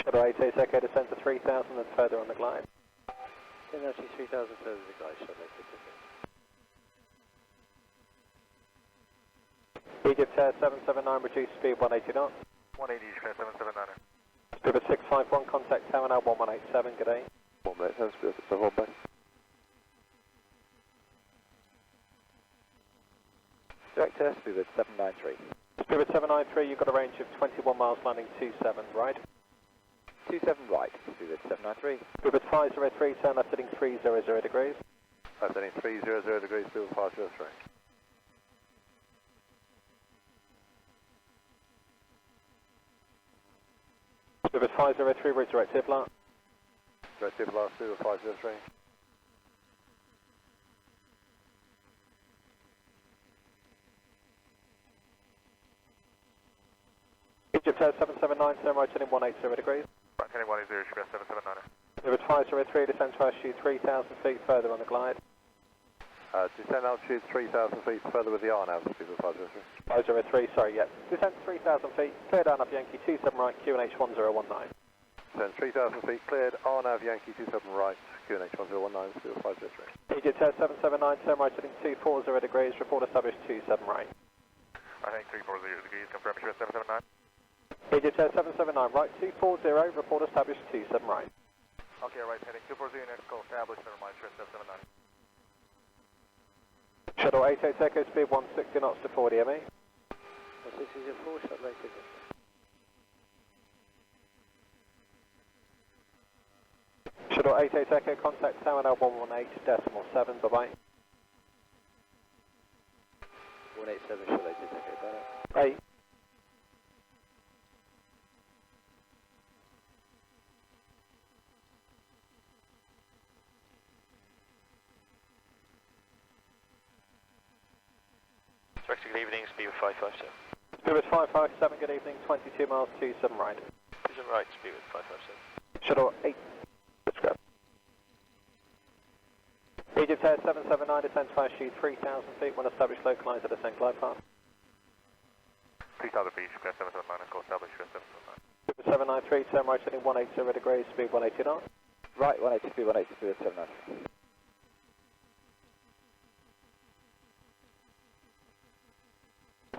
Shadow 88 Echo, descend to 3000 and further on the glide. Actually 3000 further the glide, Shadow 88 Echo. Egypt Air 779, reduce speed 180 knots. 180 East 779. Spirit 651, contact tower now 1187, good day. 1187, Spirit 651, bye. Direct air, Spirit 793. Spirit 793, you've got a range of 21 miles, landing 27 right. 27 right, Spirit 793. Spirit 503, turn left heading 300 degrees. Left heading 300 degrees, Spirit 503. Spirit 503, route directive last. Directive last, Spirit 503. Egypt Air 779, turn right heading 180 degrees. Right heading 180, Spirit 779. Spirit 503, descend to altitude 3000 feet further on the glide. Descend altitude 3000 feet further with the R now, Spirit 503. 503, sorry, yeah. Descend 3000 feet, clear down up Yankee 27 right, QNH 1019. Descend 3000 feet cleared, R nav Yankee 27 right, QNH 1019, Spirit 503. Egypt Air 779, turn right heading 240 degrees, report established 27 right. I think 340 degrees, confirm Spirit 779. Egypt Air 779, right 240, report established 27 right. Okay, right heading 240, next call established, never mind, Spirit 779. Shuttle 88 Echo, speed 160 knots to 40 ME. 1604, Shuttle 88 Echo. Shuttle 88 Echo, contact tower now 118.7, bye-bye. 187, Shuttle 88 Echo, better. Hey. Director, good evening, speed 557. Spirit 557, good evening, 22 miles, 27 right. 27 right, speed 557. Shuttle 8, let's go. Egypt Air 779, descend to altitude 3000 feet, when established localised at descent glide path. 3000 feet, Spirit 779, call established, Spirit 779. Spirit 793, turn right heading 180 degrees, speed 180 knots. Right, 180, Spirit 180, Spirit 793.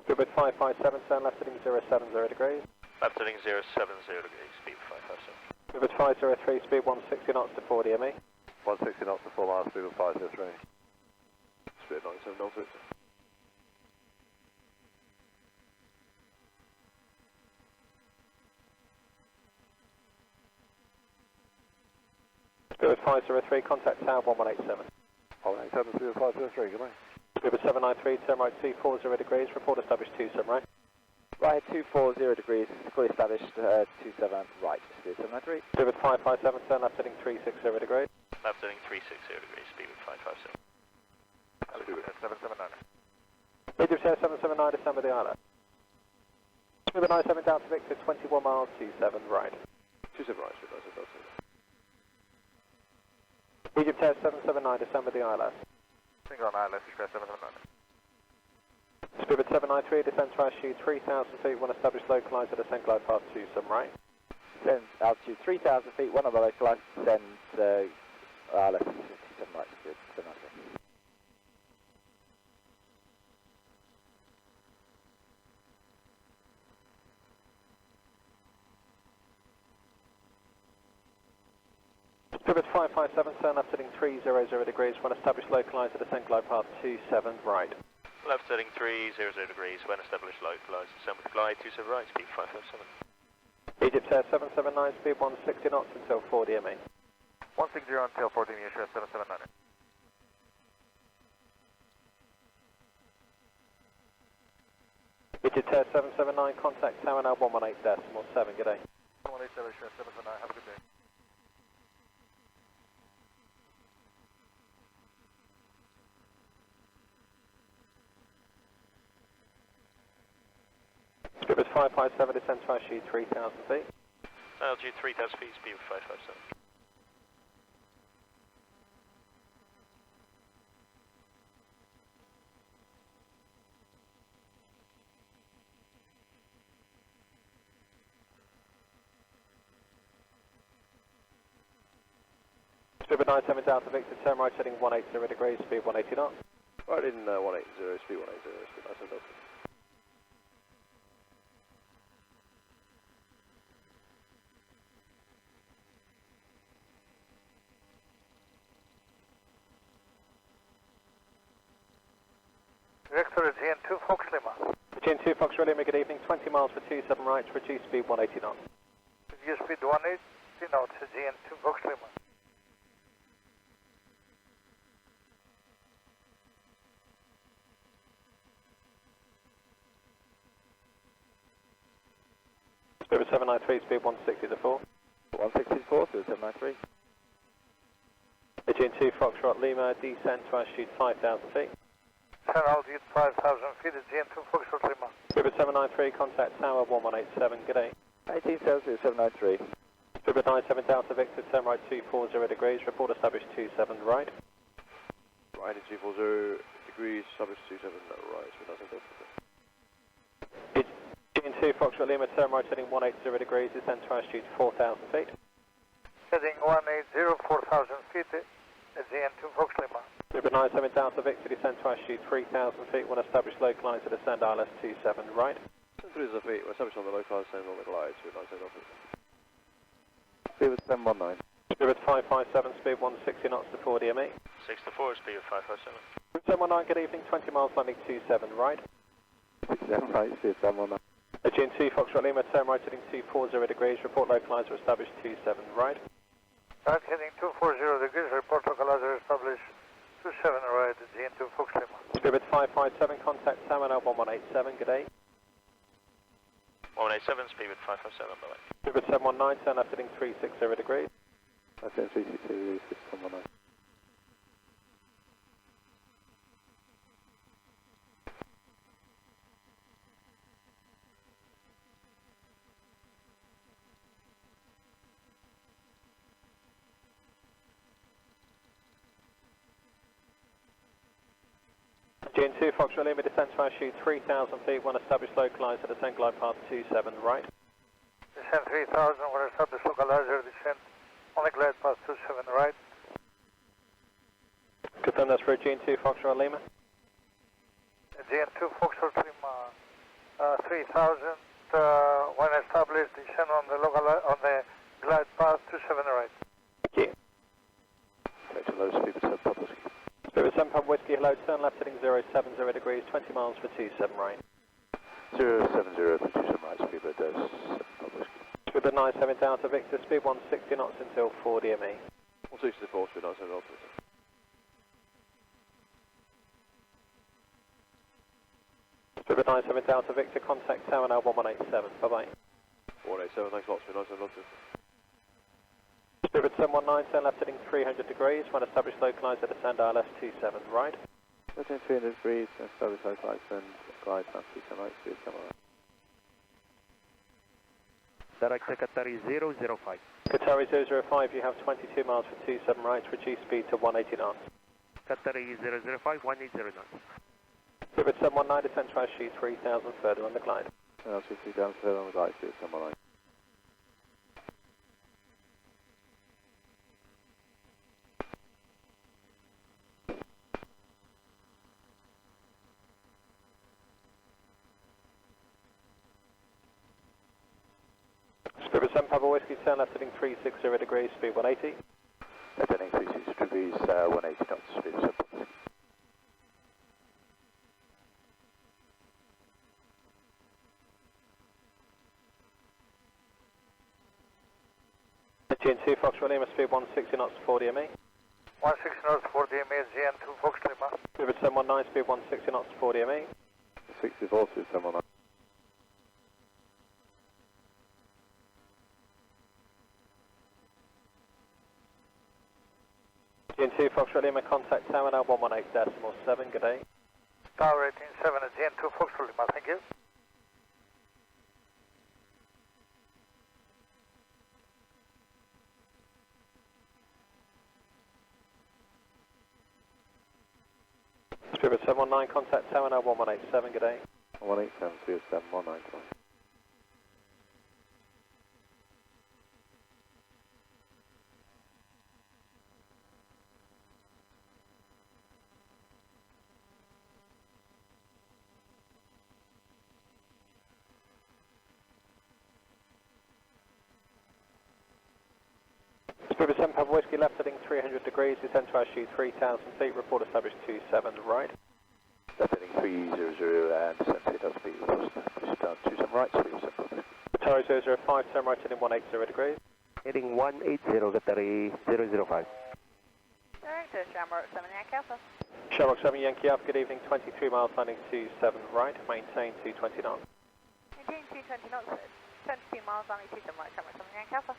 Spirit 557, turn left heading 070 degrees. Left heading 070 degrees, speed 557. Spirit 503, speed 160 knots to 40 ME. 160 knots to 4 miles, Spirit 503. Spirit 97 knots. Spirit 503, contact tower 1187. 187, Spirit 503, goodbye. Spirit 793, turn right 240 degrees, report established 27 right. Right, 240 degrees, fully established, 27 right, Spirit 793. Spirit 557, turn left heading 360 degrees. Left heading 360 degrees, speed 557. Spirit 779. Egypt Air 779, December the island. Spirit 97 down to Victor, 21 miles, 27 right. 27 right, Spirit 97. Egypt Air 779, December the island. Single on ILS, Spirit 779. Spirit 793, descend to altitude 3000 feet, when established localised at descent glide path 27 right. Descend altitude 3000 feet, one of the localised, descend let's 57 right, Spirit 793. Spirit 557, turn left heading 300 degrees, when established localised at descent glide path 27 right. Left heading 300 degrees, when established localised, descend with glide 27 right, speed 557. Egypt Air 779, speed 160 knots until 40 ME. 160 until 14 Spirit 779. Egypt Air 779, contact tower now 118.7, good day. 187, Spirit 779, have a good day. Spirit 557, descend to altitude 3000 feet. Altitude 3000 feet, speed 557. Spirit 97 Delta Victor, turn right heading 180 degrees, speed 180 knots. Right in 180, speed 180, speed 97 Delta. Victor, GN2 Fox Lima. GN2 Fox Lima, good evening, 20 miles for 27 right, reduce speed 180 knots. Reduce speed 180 knots, GN2 Fox Lima. Spirit 793, speed 160 to 4. 160 to 4, Spirit 793. GN2 Foxtrot Lima, descent to altitude 5,000 feet. Descent altitude 5,000 feet, GN2 Foxtrot Lima. Spirit 793, contact tower 1187, good day. 18 Celsius 793. Spirit 97 Delta Victor, turn right 240 degrees, report established 27 right. Right in 240 degrees, established 27 right, speed 97 Delta. GN2 Foxtrot Lima, turn right heading 180 degrees, descent to altitude 4,000 feet. Heading 180, 4,000 feet, GN2 Fox Lima. Spirit 97 Delta Victor, descent to altitude 3,000 feet, when established localized to descend ILS 27 right. 3 feet, we're established on the localized, same on the glide, speed 97 Delta. Spirit 719. Spirit 557, speed 160 knots to 4 DME. 6 to 4, speed of 557. Spirit 719, good evening, 20 miles landing 27 right. 67 right, Spirit 719. GN2 Foxtrot Lima, turn right heading 240 degrees, report localizer established 27 right. Right heading 240 degrees, report localizer established 27 right, GN2 Fox Lima. Spirit 557, contact terminal 1187, good day. 187, speed of 557, by the way. Spirit 719, turn left heading 360 degrees. That's 360 degrees, Spirit 719. GN2 Foxtrot Lima, descent to altitude 3,000 feet, when established localized at descent glide path 27 right. Descent 3,000, when established localizer, descent on the glide path 27 right. Confirm that's for GN2 Foxtrot Lima. GN2 Foxtrot Lima, 3,000, when established, descent on the glide path 27 right. Thank you. Take to low speed, Spirit 7 Whiskey. Spirit 7 Pub Whiskey, hello, turn left heading 070 degrees, 20 miles for 27 right. 070 for 27 right, Spirit 7 Whiskey. Spirit 97 Delta Victor, speed 160 knots until 4 DME. 160 to 4, speed 97 Delta. Spirit 97 Delta Victor, contact tower now 1187, bye-bye. 187, thanks a lot, speed 97 Delta. Spirit 719, turn left heading 300 degrees, when established localized at descend ILS 27 right. 300 degrees, established localized and glide path 27 right, Spirit 7 right. Direct Qatari 005. Qatari 005, you have 22 miles for 27 right, reduce speed to 180 knots. Qatari 005, 180 knots. Spirit 719, descend to altitude 3,000 further on the glide. Altitude 3,000 further on the glide, Spirit 719. Spirit 7 Papa Whiskey, turn left heading 360 degrees, speed 180. Left heading 360 degrees, 180 knots, Spirit 7 Whiskey. GN2 Foxtrot Lima, speed 160 knots to 4 DME. 160 knots 4 DME, GN2 Fox Lima. Spirit 719, speed 160 knots to 4 DME. 64, Spirit 719. GN2 Foxtrot Lima, contact tower now 118.7, good day. Tower 187 at GN2 Foxtrot Lima, thank you. Spirit 719, contact tower now 1187, good day. 187, Spirit 719, come on. Spirit 7 Papa Whiskey left heading 300 degrees, descend to altitude 3,000 feet, report established 27 right. Left heading 300 and descend to head speed, push down 27 right, speed 7 Papa. Qatari 005, turn right heading 180 degrees. Heading 180, Qatari 005. Direct to Shamrock 7 Yankee Alpha. Shamrock 7 Yankee Alpha, good evening, 23 miles, landing 27 right, maintain 220 knots. Maintain 220 knots, 22 miles, landing 27 right, Shamrock 7 Yankee Alpha.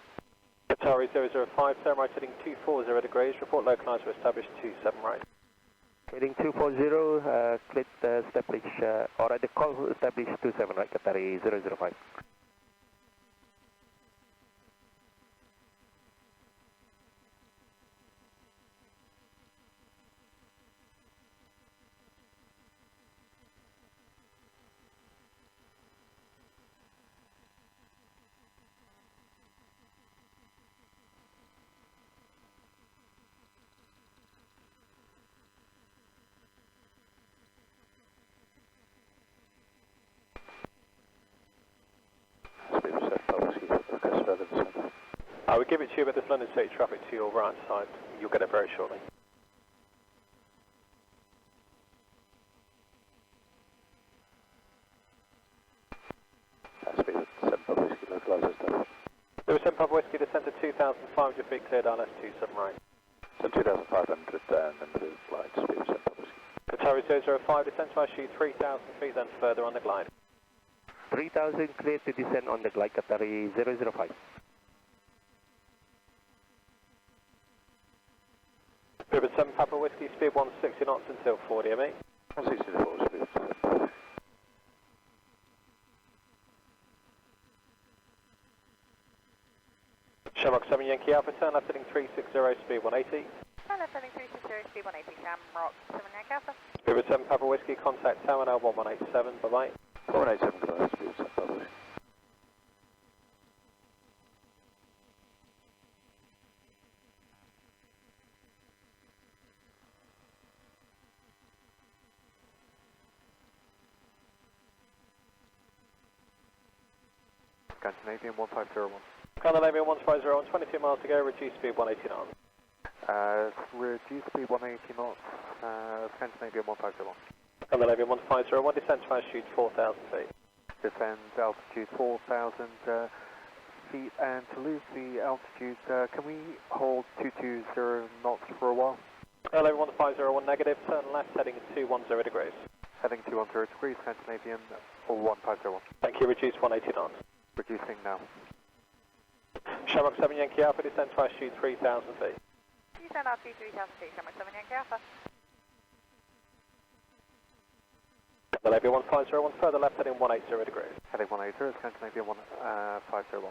Qatari 005, turn right heading 240 degrees, report localised to established 27 right. Heading 240, cleared establish, or at the call establish 27 right, Qatari 005. I will give it to you, but there's London City traffic to your right side. You'll get it very shortly. Speed 7 Papa Whiskey, localised stuff. There was 7 Papa Whiskey, descend to 2,500 feet, cleared ILS 27 right. So 2,500 and then the glide, speed 7 Papa Whiskey. Qatari 005, descend to altitude 3,000 feet, then further on the glide. 3,000 cleared to descend on the glide, Qatari 005. Ribbon 7 Papa Whiskey, speed 160 knots until 40 ME. 160 to 4, speed 7 Papa. Shamrock 7 Yankee Alpha, turn left heading 360, speed 180. Turn left heading 360, speed 180, Shamrock 7 Yankee Alpha. Ribbon 7 Papa Whiskey, contact tower now 1187, bye-bye. 187 glide, speed 7 Papa Whiskey. Scandinavian 1501. Scandinavian 1501, 22 miles to go, reduce speed 180 knots. Reduce speed 180 knots, Scandinavian 1501. Scandinavian 1501, descend to altitude 4,000 feet. Descend altitude 4,000 feet, and to lose the altitude, can we hold 220 knots for a while? Scandinavian 1501 negative, turn left heading 210 degrees. Heading 210 degrees, Scandinavian 1501. Thank you, reduce 180 knots. Reducing now. Shamrock 7 Yankee Alpha, descend to altitude 3,000 feet. Descend altitude 3,000 feet, Shamrock 7 Yankee Alpha. Scandinavian 1501, further left heading 180 degrees. Heading 180, Scandinavian 1501.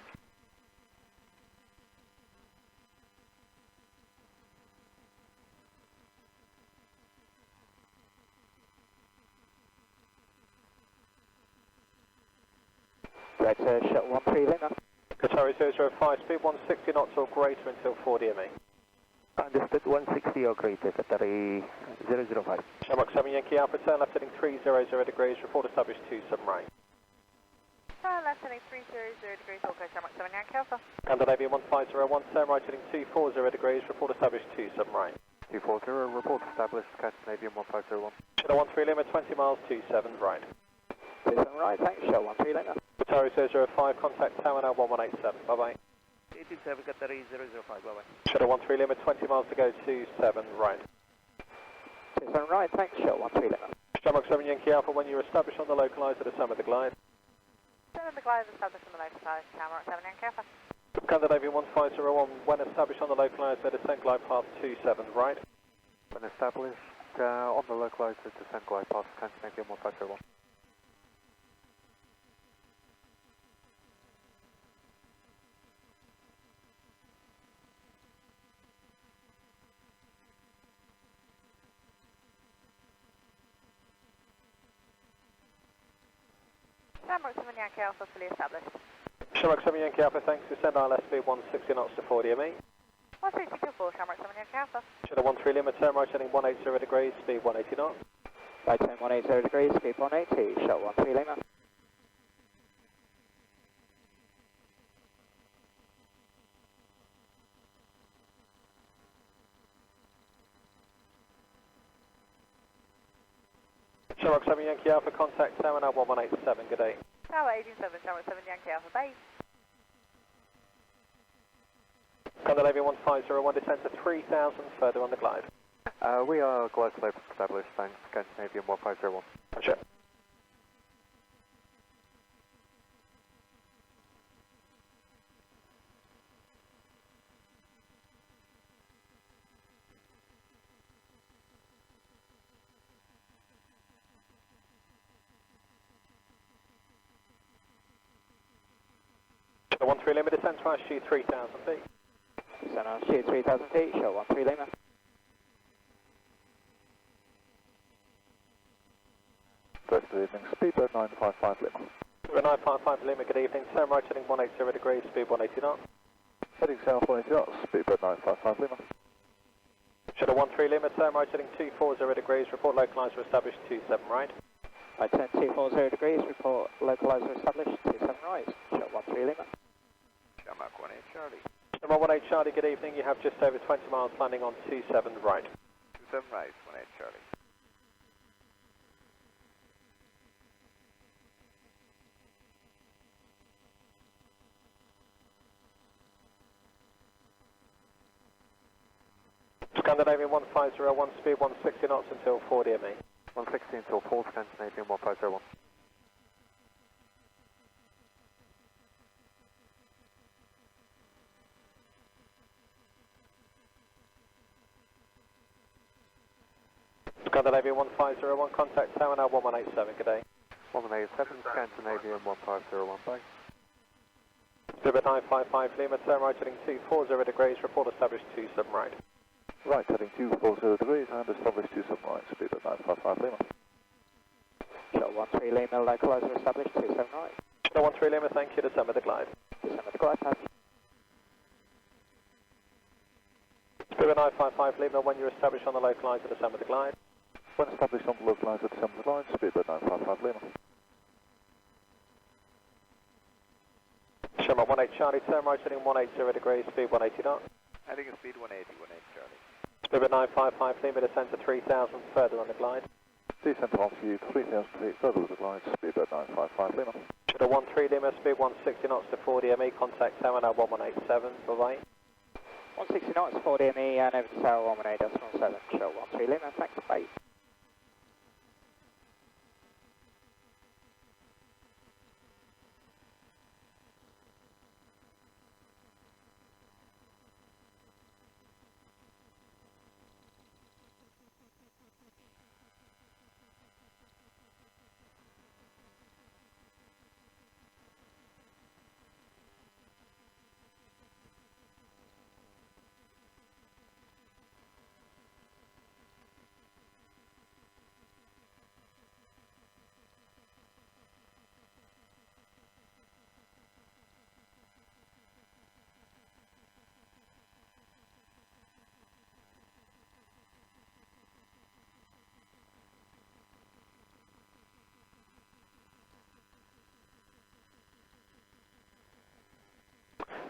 Right, shuttle 13 Lima. Qatari 005, speed 160 knots or greater until 40 ME. Understood, 160 or greater, Qatari 005. Shamrock 7 Yankee Alpha, turn left heading 300 degrees, report established 27 right. Turn left heading 300 degrees, okay, Shamrock 7 Yankee Alpha. Scandinavian 1501, turn right heading 240 degrees, report established 27 right. 240, report established, Scandinavian 1501. Shadow 13 Lima, 20 miles, 27 right. 27 right, thanks, shuttle 13 Lima. Qatari 005, contact tower now 1187, bye-bye. 87 Qatari 005, bye-bye. Shadow 13 Lima, 20 miles to go, 27 right. 27 right, thanks, shuttle 13 Lima. Shamrock 7 Yankee Alpha, when you're established on the localizer, the sum of the glide. Turn the glide established on the local side, Shamrock 7 Yankee Alpha. Scandinavian 1501, when established on the localizer, descent glide path 27 right. When established on the localizer, descent glide path, Scandinavian 1501. Shamrock 7 Yankee Alpha fully established. Shamrock 7 Yankee Alpha, thanks. Descend ILS speed 160 knots to 40 ME. 160 to 4, Shamrock 7 Yankee Alpha. Shadow 13 Lima, turn right heading 180 degrees, speed 180 knots. Right turn 180 degrees, speed 180, shuttle 13 Lima. Shamrock 7 Yankee Alpha, contact Tower now 1187, good day. Tower 187, Shamrock 7 Yankee Alpha, bye. Scandinavia 1501, descend to 3000, further on the glide. We are glide slope established, thanks, Scandinavian 1501. Roger. Show 13 Lima, descend to RSG 3000 feet. Descend RSG 3000 feet, show 13 Lima. First good evening, speedbird 955 Lima. Speedbird 955 Lima, good evening. Turn right heading 180 degrees, speed 180 knots. Heading south 180 knots, speedbird 955 Lima. Shadow 13 Lima, turn right heading 240 degrees, report localizer established 27 right. Right turn 240 degrees, report localizer established 27 right. Show 13 Lima. Shamrock 18 Charlie. Shamrock 18 Charlie, good evening. You have just over 20 miles landing on 27 right. 27 right, 18 Charlie. Scandinavian 1501, speed 160 knots until 4 DME. 160 until 4, Scandinavian 1501. Scandinavian 1501, contact Tower now 1187, good day. 1187, Scandinavian 1501, bye. Speedbird 955 Lima, turn right heading 240 degrees, report established 27 right. Right heading 240 degrees and established 27 right, speedbird 955 Lima. Show 13 Lima, localizer established 27 right. Shadow 13 Lima, thank you, descend with the glide. Descend with the glide path. Speedbird 955 Lima, when you're established on the localizer, descend with the glide. When established on the localizer, descend with the glide, speedbird 955 Lima. Shamrock 18 Charlie, turn right heading 180 degrees, speed 180 knots. Heading speed 180, 18 Charlie. Speedbird 955 Lima, descend to 3000, further on the glide. Descend to altitude 3000 feet, further with the glide, speedbird 955 Lima. Shadow 13 Lima, speed 160 knots to 4 DME, contact Tower now 1187, bye-bye. 160 knots, 4 DME and over to Tower 18.7, show 13 Lima, thanks, bye.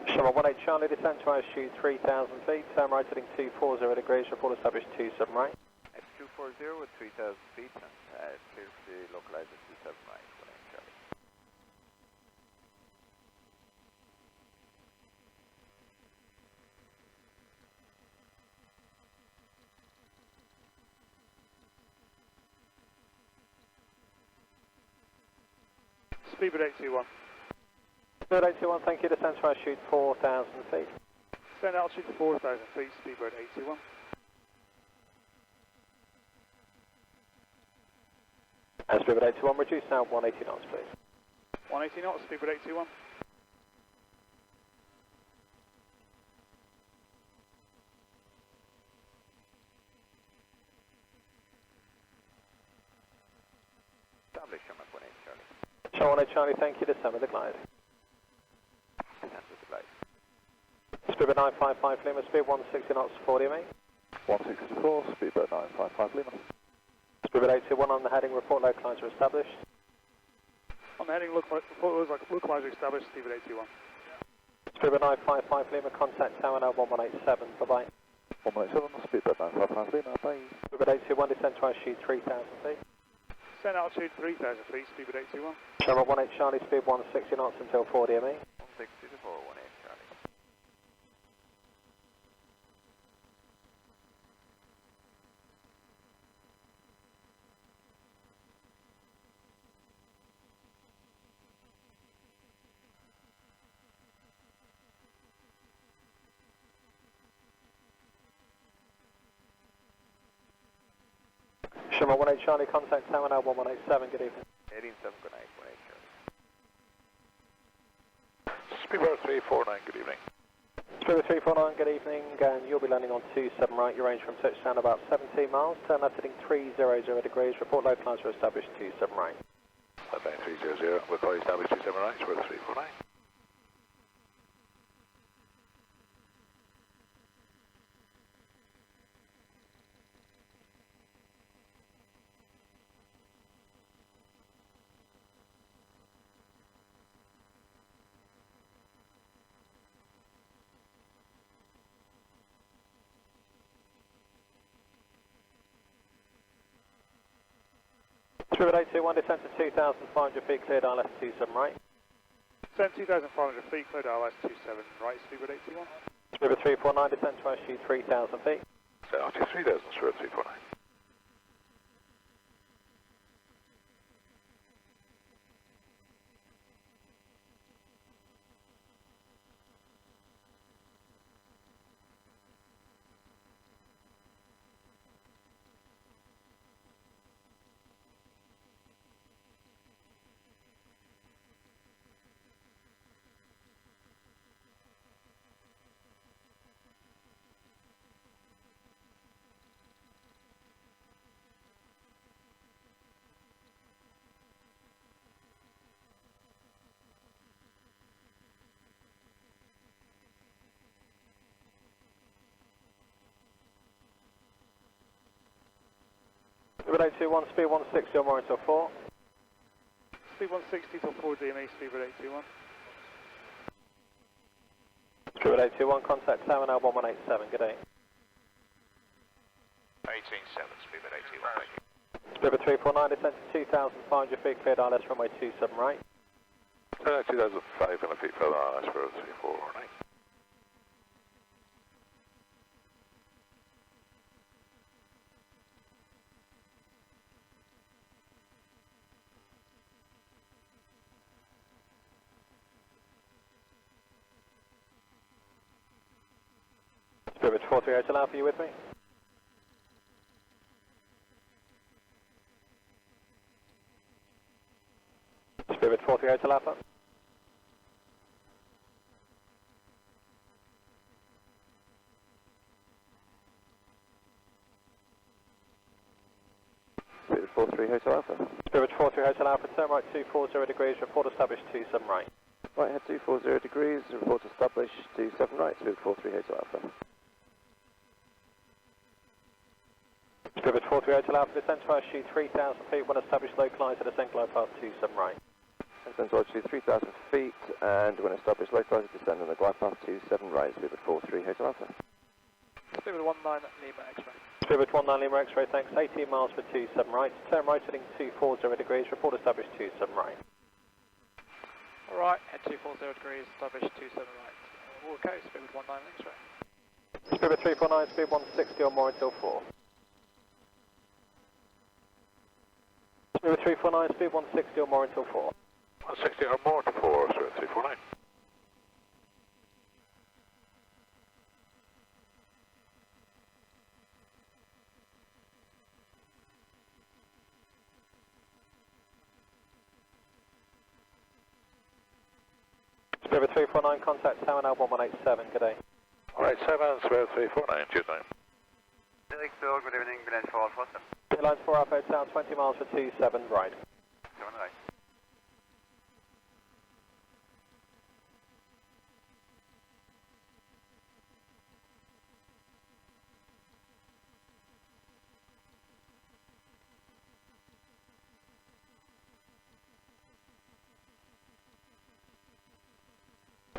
Shamrock 18 Charlie, descend to altitude 3000 feet, turn right heading 240 degrees, report established 27 right. It's 240 with 3000 feet, and clear to the localizer 27 right, 18 Charlie. Speedbird 821. Speedbird 821, thank you, descend to altitude 4000 feet. Descend altitude to 4,000 feet, Speedbird 821. And Speedbird 821, reduce now 180 knots, please. 180 knots, Speedbird 821. Establish Shamrock 18 Charlie. Shamrock 18 Charlie, thank you, descend with the glide. Descend with the glide. Speedbird 955 Lima, speed 160 knots, 4 DME. 164, speedbird 955 Lima. Speedbird 821 on the heading, report localizer established. On the heading, localizer established, Speedbird 821. Speedbird 955 Lima, contact Tower now 1187, bye-bye. 187, speedbird 955 Lima, bye. Speedbird 821, descend to altitude 3000 feet. Descend altitude 3,000 feet, speed with 821. Shamrock 18 Charlie, speed 160 knots until 4 DME. 160 to 418 Charlie. Shamrock 18 Charlie, contact tower now 1187, good evening. 187, good night, 18 Charlie. Speedbird 349, good evening. Speedbird 349, good evening, and you'll be landing on 27 right, your range from touchdown about 17 miles, turn left heading 300 degrees, report localised for established 27 right. Flight 300, we're calling established 27 right, Speedbird 349. Speedbird 821, descent to 2,500 feet, cleared ILS 27 right. Descend 2,500 feet, cleared ILS 27 right, speed with 821. Speedbird 349, descent to altitude 3,000 feet. Altitude 3000, Speedbird 349. Speedbird 821, speed 160 or more until 4. Speed 160 till 4 DME, speed with 821. Speedbird 821, contact tower now 1187, good day. 187, speed with 821, thank you. Speedbird 349, descent to 2,500 feet, cleared ILS runway 27 right. 2,500 feet further on, Speedbird 349. Speedbird 438 Alpha, you with me? Speedbird 438 Alpha. Speedbird 43 Hotel Alpha. Speedbird 438 Alpha, turn right 240 degrees, report established 27 right. Right head 240 degrees, report established 27 right, Speedbird 43 Hotel Alpha. Speedbird 438 Alpha, descent to altitude 3,000 feet, when established localised at descent glide path 27 right. Descend to altitude 3,000 feet, and when established localised, descend on the glide path 27 right, Speedbird 43 Hotel Alpha. Speed with 19 Lima X-ray. Speedbird 19 Lima X-ray, thanks, 18 miles for 27 right, turn right heading 240 degrees, report established 27 right. Alright, head 240 degrees, established 27 right. All okay, speed with 19 X-ray. Speedbird 349, speed 160 or more until 4. Speedbird 349, speed 160 or more until 4. 160 or more to 4, Speedbird 349. Speedbird 349, contact tower now 1187, good day. Alright, 7, Speedbird 349, choose 9. Director, good evening, Village 4 Alpha. Airlines 4 Alpha Tower, 20 miles for 27 right. 7 right.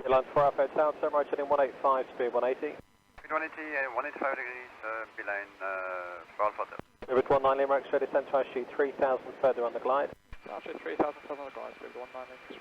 Airlines 4 Alpha Tower, turn right heading 185, speed 180. Speed 180, 185 degrees, beeline 4 Alpha. Spirit 19 Lima X-ray, descend to altitude 3000 further on the glide. Altitude 3000 further on the glide, Spirit 19 X-ray.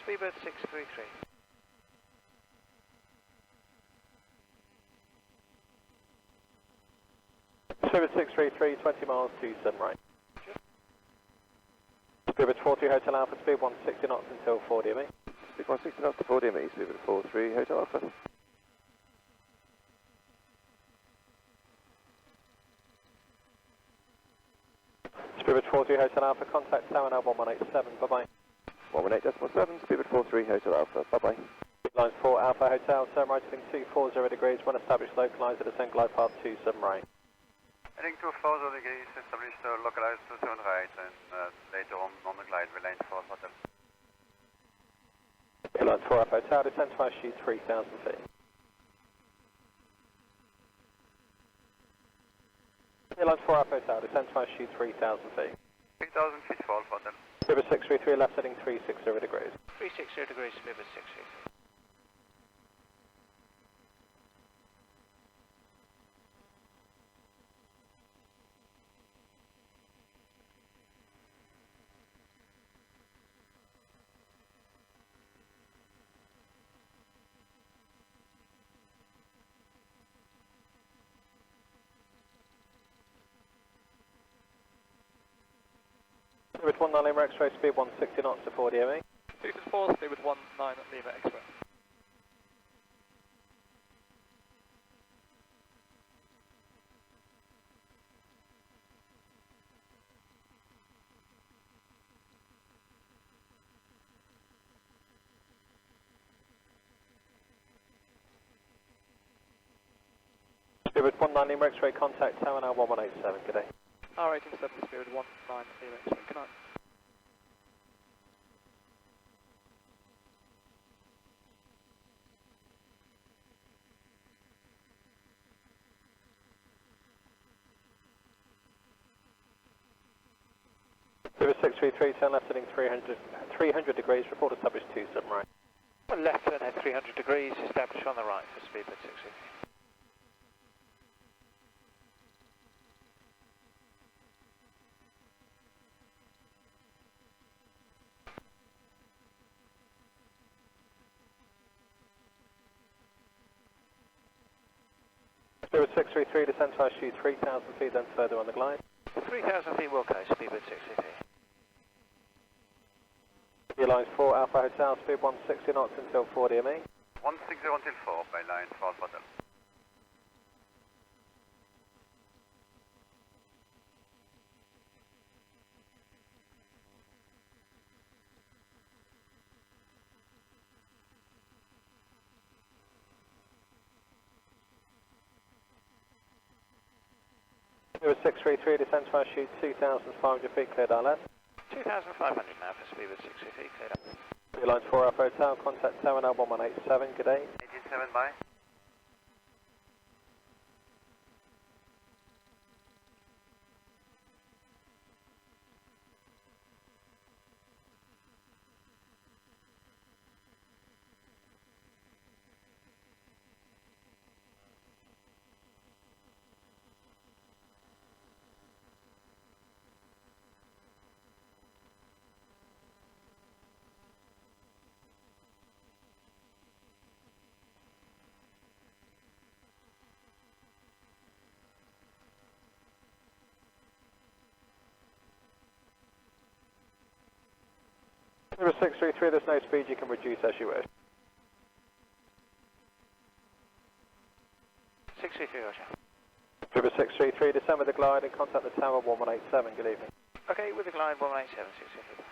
Speedbird 633. Spirit 633, 20 miles, 27 right. Spirit 43 Hotel Alpha, speed 160 knots until 4 DME. Speed 160 knots to 4 DME, Spirit 43 Hotel Alpha. Spirit 43 Hotel Alpha, contact tower now 1187, bye-bye. 118.7, Spirit 43 Hotel Alpha, bye-bye. Lines 4 Alpha Hotel, turn right heading 240 degrees, when established localised at descent glide path 27 right. Heading 240 degrees, established localized 27 right, and later on the glide, we land for hotel. Lines 4 Alpha Hotel, descent to altitude 3000 feet. Lines 4 Alpha Hotel, descent to altitude 3000 feet. 3000 feet for Alpha Hotel. Spirit 633, left heading 360 degrees. 360 degrees, Speedbird 633. Spirit 19 Lima X-ray, speed 160 knots to 4 DME. Houston 4, Spirit 19 Lima X-ray. Spirit 19 Lima X-ray, contact tower now 1187, good day. R187, Spirit 19 Lima X-ray, good night. Spirit 633, turn left heading 300 degrees, report established 27 right. Left turn head 300 degrees, established on the right for Speedbird 633. Spirit 633, descend to altitude 3000 feet, then further on the glide. 3000 feet will close, Speedbird 633. Lines 4 Alpha Hotel, speed 160 knots until 4 DME. 160 until 4 by line for Alpha Hotel. Spirit 633, descend to altitude 2500 feet, cleared ILS. 2500 now for Speedbird 633, cleared up. Lines 4 Alpha Hotel, contact tower now 1187, good day. 187 by. Spirit 633, there's no speed, you can reduce as you wish. 633, roger. Spirit 633, descend with the glide and contact the tower 1187, good evening. Okay, with the glide 187, 633.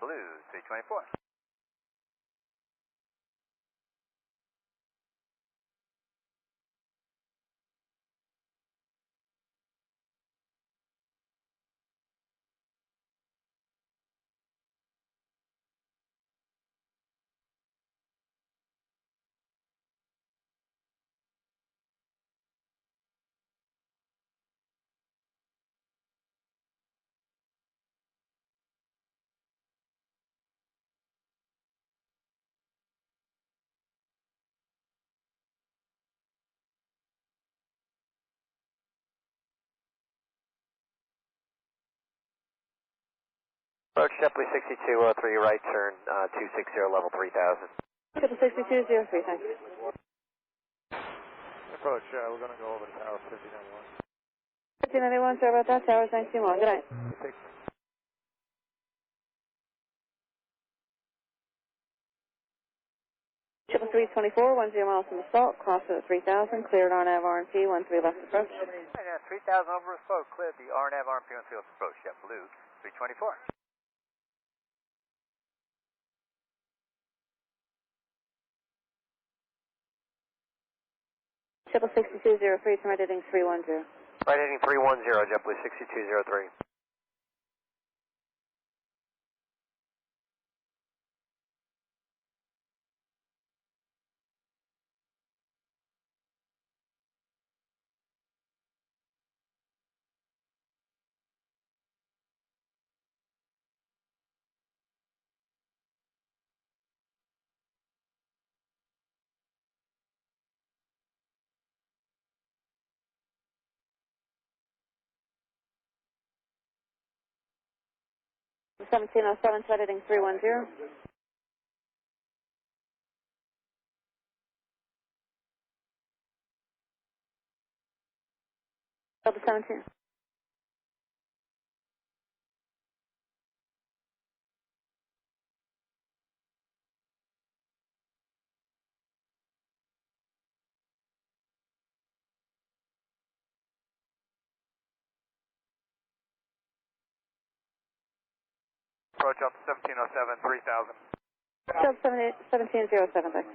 JetBlue 324. Approach JetBlue 6203, right turn 260 level 3000. JetBlue 6203, thanks. Approach, we're going to go over the tower 1591. 1591, sorry about that, tower 921, good night. JetBlue 324, 10 miles from the salt, cross at 3000, cleared RNAV RNP, 13 left approach. 3000 over a slope, cleared the RNAV RNP 13 left approach, JetBlue 324. JetBlue 6203, turn right heading 310. Right heading 310, JetBlue 6203. JetBlue 1707, turn heading 310. JetBlue 17. Approach up 1707, 3000. JetBlue 1707, thanks.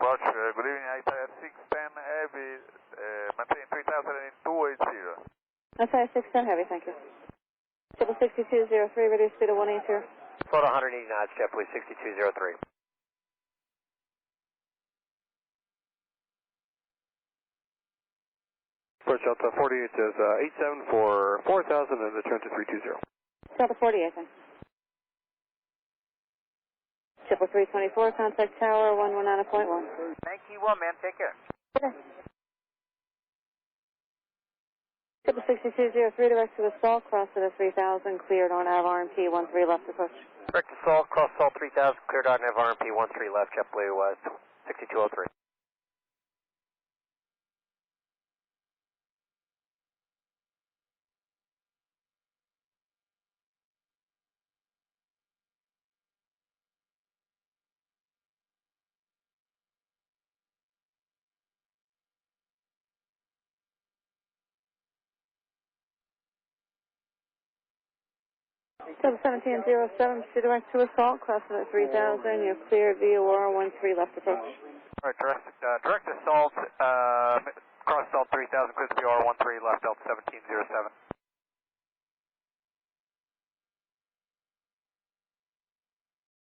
Approach, good evening, ITR 610 Heavy, maintain 3000 in 280. SI 610 heavy, thank you. JetBlue 6203, reduce speed of 180. Float 180 knots, JetBlue 6203. Approach out to 48 is 87 for 4000 and return to 320. Delta 48, thanks. JetBlue 324, contact tower 119.1. Thank you, well, ma'am, take care. Okay. JetBlue 6203, direct to assault, cross at a 3000, cleared on RNAV RNP 13 left approach. Direct assault, cross assault 3000, cleared on RNP 13 left, JetBlue 6203. JetBlue 1707, proceed direct to assault, crossing at 3000, you're cleared VOR 13 left approach. Alright, direct assault, cross assault 3000, cleared VR 13 left, Delta 1707.